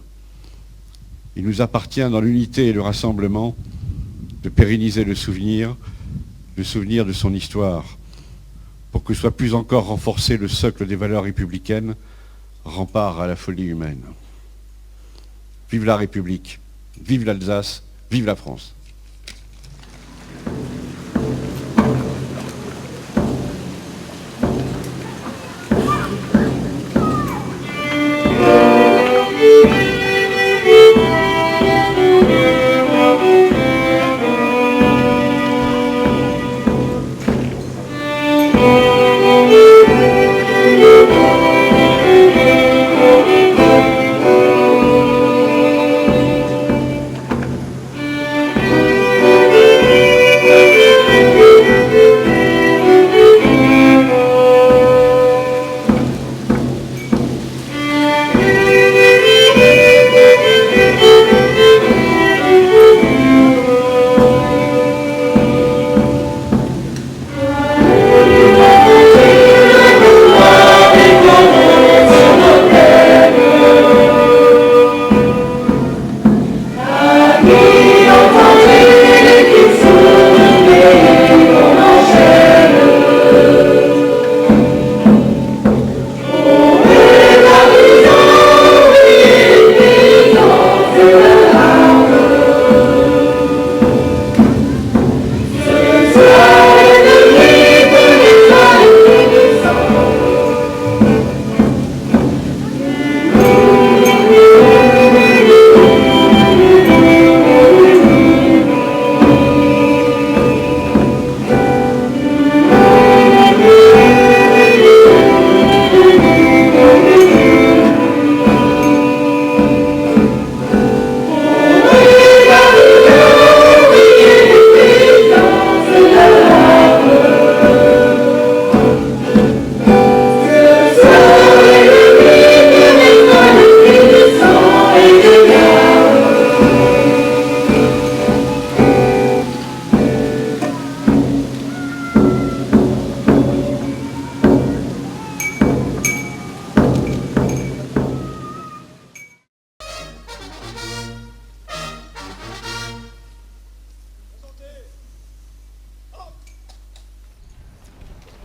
Speaker 14: Il nous appartient dans l'unité et le rassemblement de pérenniser le souvenir de son histoire, pour que soit plus encore renforcé le socle des valeurs républicaines, rempart à la folie humaine. Vive la République, vive l'Alsace, vive la France.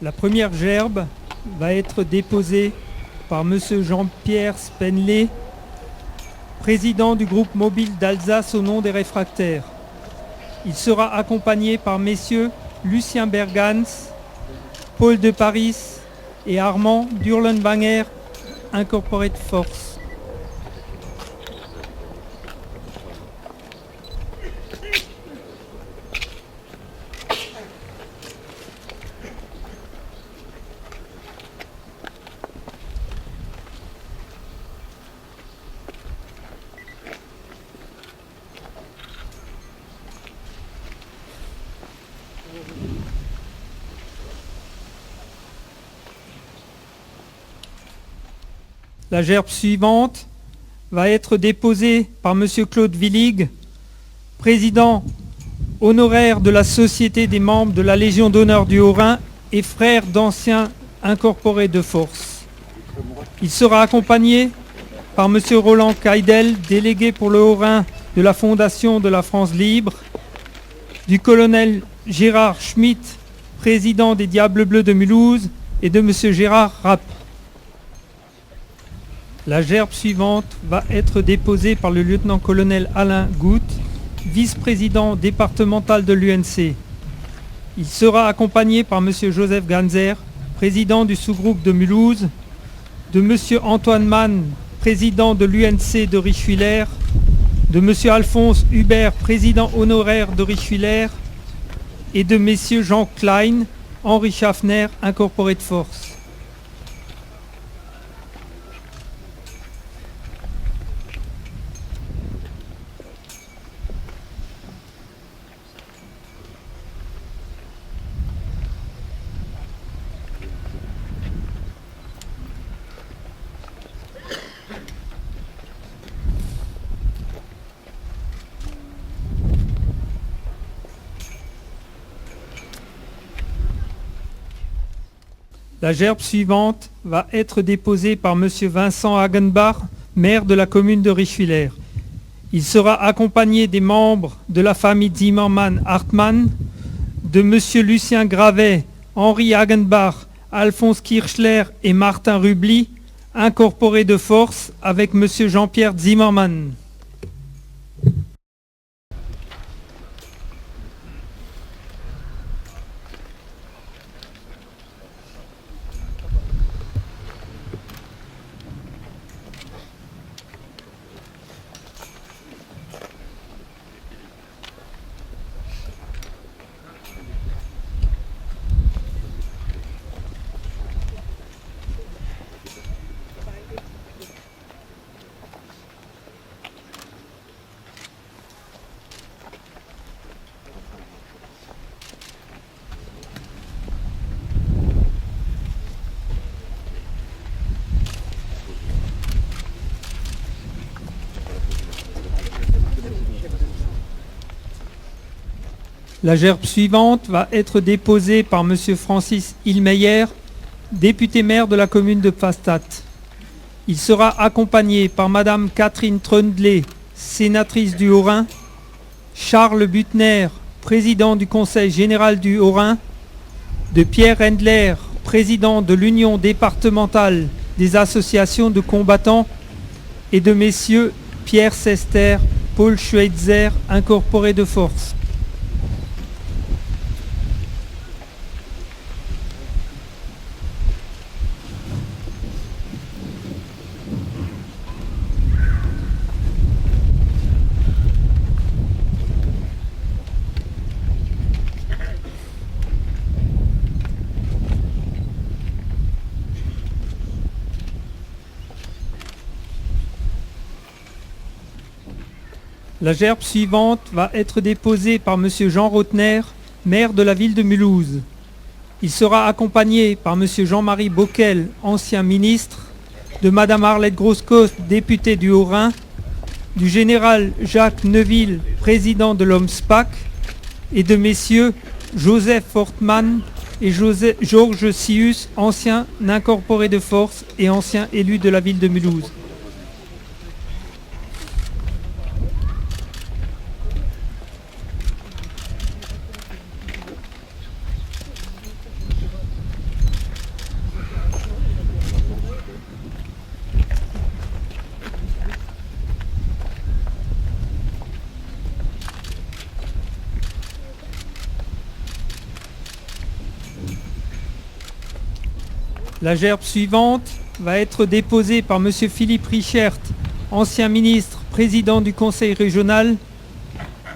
Speaker 7: La première gerbe va être déposée par M. Jean-Pierre Spenley, président du groupe mobile d'Alsace au nom des réfractaires. Il sera accompagné par messieurs Lucien Bergans, Paul de Paris et Armand d'Urlenbanger, Incorporate Force. La gerbe suivante va être déposée par M. Claude Willig, président honoraire de la Société des membres de la Légion d'honneur du Haut-Rhin et frère d'anciens incorporés de force. Il sera accompagné par M. Roland Keidel, délégué pour le Haut-Rhin de la Fondation de la France libre, du colonel Gérard Schmitt, président des Diables Bleus de Mulhouse, et de M. Gérard Rapp. La gerbe suivante va être déposée par le lieutenant-colonel Alain Goutte, vice-président départemental de l'UNC. Il sera accompagné par M. Joseph Ganzer, président du sous-groupe de Mulhouse, de M. Antoine Mann, président de l'UNC de Richwiller, de M. Alphonse Hubert, président honoraire de Richwiller, et de M. Jean Klein, Henri Schaffner, Incorporate Force. La gerbe suivante va être déposée par M. Vincent Hagenbach, maire de la commune de Richwiller. Il sera accompagné des membres de la famille Zimmermann-Hartmann, de M. Lucien Gravet, Henri Hagenbach, Alphonse Kirchler et Martin Rubli, incorporés de force avec M. Jean-Pierre Zimmermann. La gerbe suivante va être déposée par M. Francis Hilmeyer, député maire de la commune de Pfastatt. Il sera accompagné par Mme Catherine Trundlé, sénatrice du Haut-Rhin, Charles Butner, président du Conseil général du Haut-Rhin, de Pierre Rendler, président de l'Union départementale des associations de combattants, et de messieurs Pierre Sester, Paul Schweitzer, incorporés de force. La gerbe suivante va être déposée par M. Jean Rotner, maire de la ville de Mulhouse. Il sera accompagné par M. Jean-Marie Bockel, ancien ministre, de Mme Arlette Groscoste, députée du Haut-Rhin, du général Jacques Neuville, président de l'OMSPAC, et de messieurs Joseph Fortmann et Georges Sius, anciens incorporés de force et anciens élus de la ville de Mulhouse. La gerbe suivante va être déposée par M. Philippe Richert, ancien ministre, président du Conseil régional.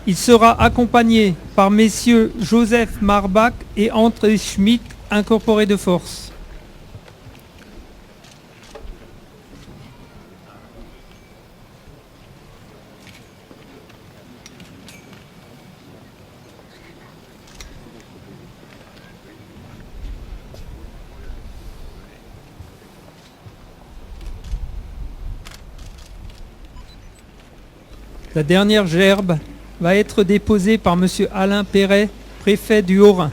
Speaker 7: Il sera accompagné par messieurs Joseph Marbach et André Schmitt, incorporés de force. La dernière gerbe va être déposée par M. Alain Perret, préfet du Haut-Rhin.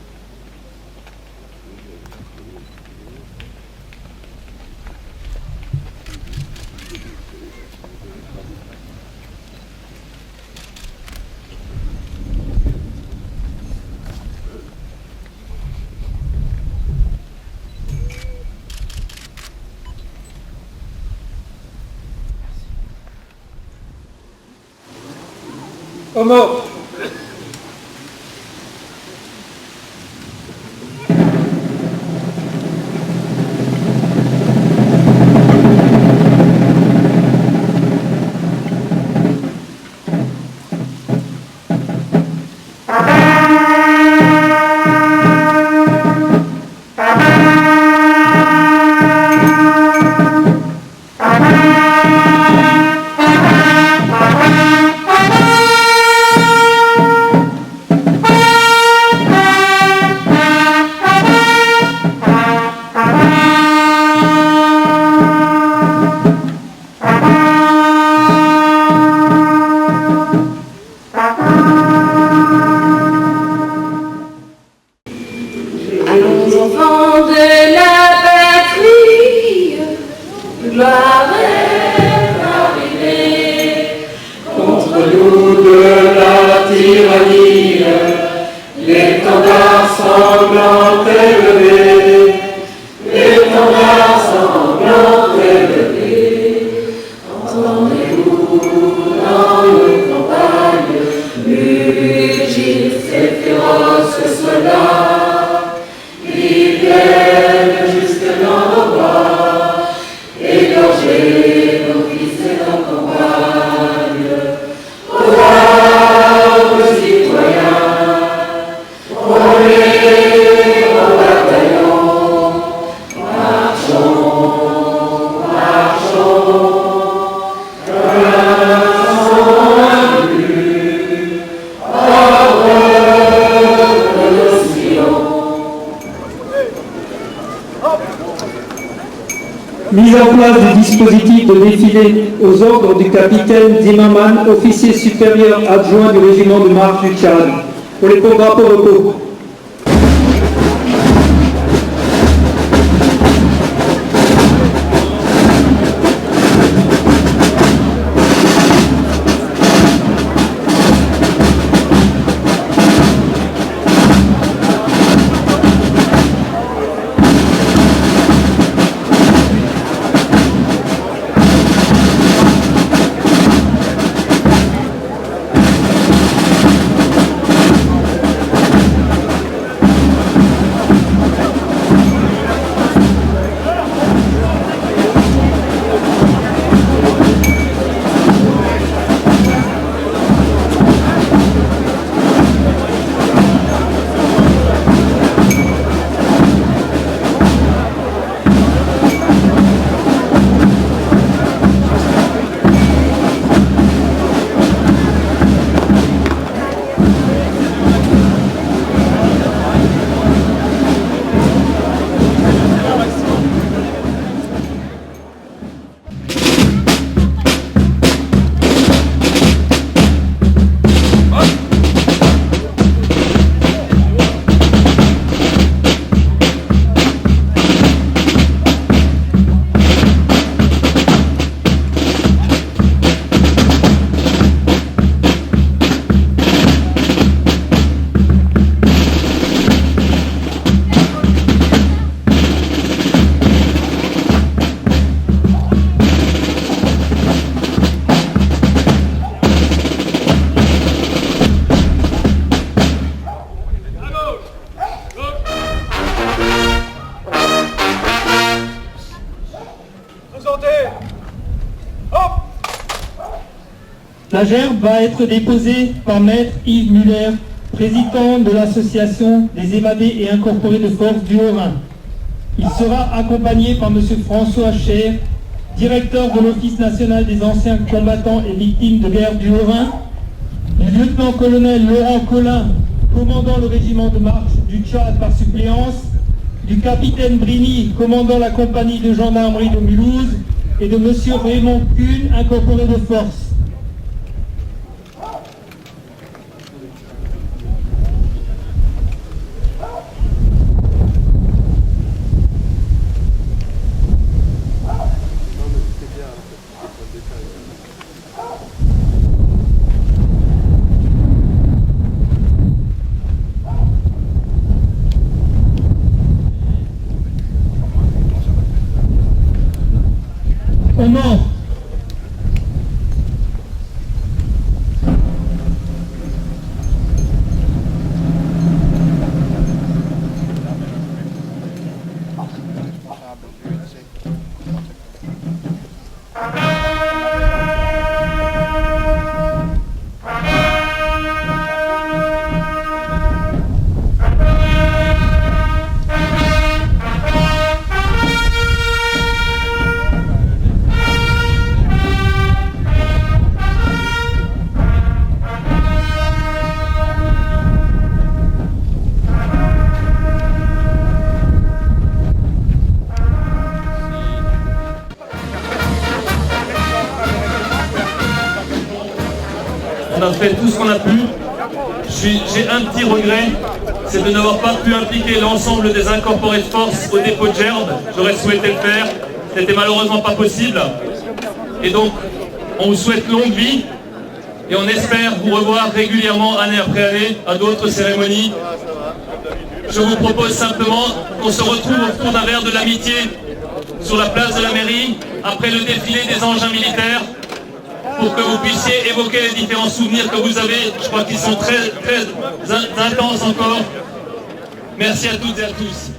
Speaker 7: Homo.
Speaker 6: en place du dispositif de défilé aux ordres du capitaine Zimmerman, officier supérieur adjoint du régiment de marche du Tchad. Pour les programmes au repos. La gerbe va être déposée par Maître Yves Muller, président de l'association des évadés et incorporés de force du Haut-Rhin. Il sera accompagné par M. François Cher, directeur de l'Office national des anciens combattants et victimes de guerre du Haut-Rhin, du lieutenant-colonel Laurent Collin, commandant le régiment de marche du Tchad par suppléance, du capitaine Brigny, commandant la compagnie de gendarmerie de Mulhouse, et de M. Raymond Kuhn, incorporé de force. Au nord.
Speaker 8: On a fait tout ce qu'on a pu. J'ai un petit regret, c'est de n'avoir pas pu impliquer l'ensemble des incorporés de force au dépôt de gerbe. J'aurais souhaité le faire, c'était malheureusement pas possible. Et donc, on vous souhaite longue vie et on espère vous revoir régulièrement, année après année, à d'autres cérémonies. Je vous propose simplement qu'on se retrouve au fond d'un verre de l'amitié sur la place de la mairie, après le défilé des engins militaires, pour que vous puissiez évoquer les différents souvenirs que vous avez. Je crois qu'ils sont très intenses encore. Merci à toutes et à tous.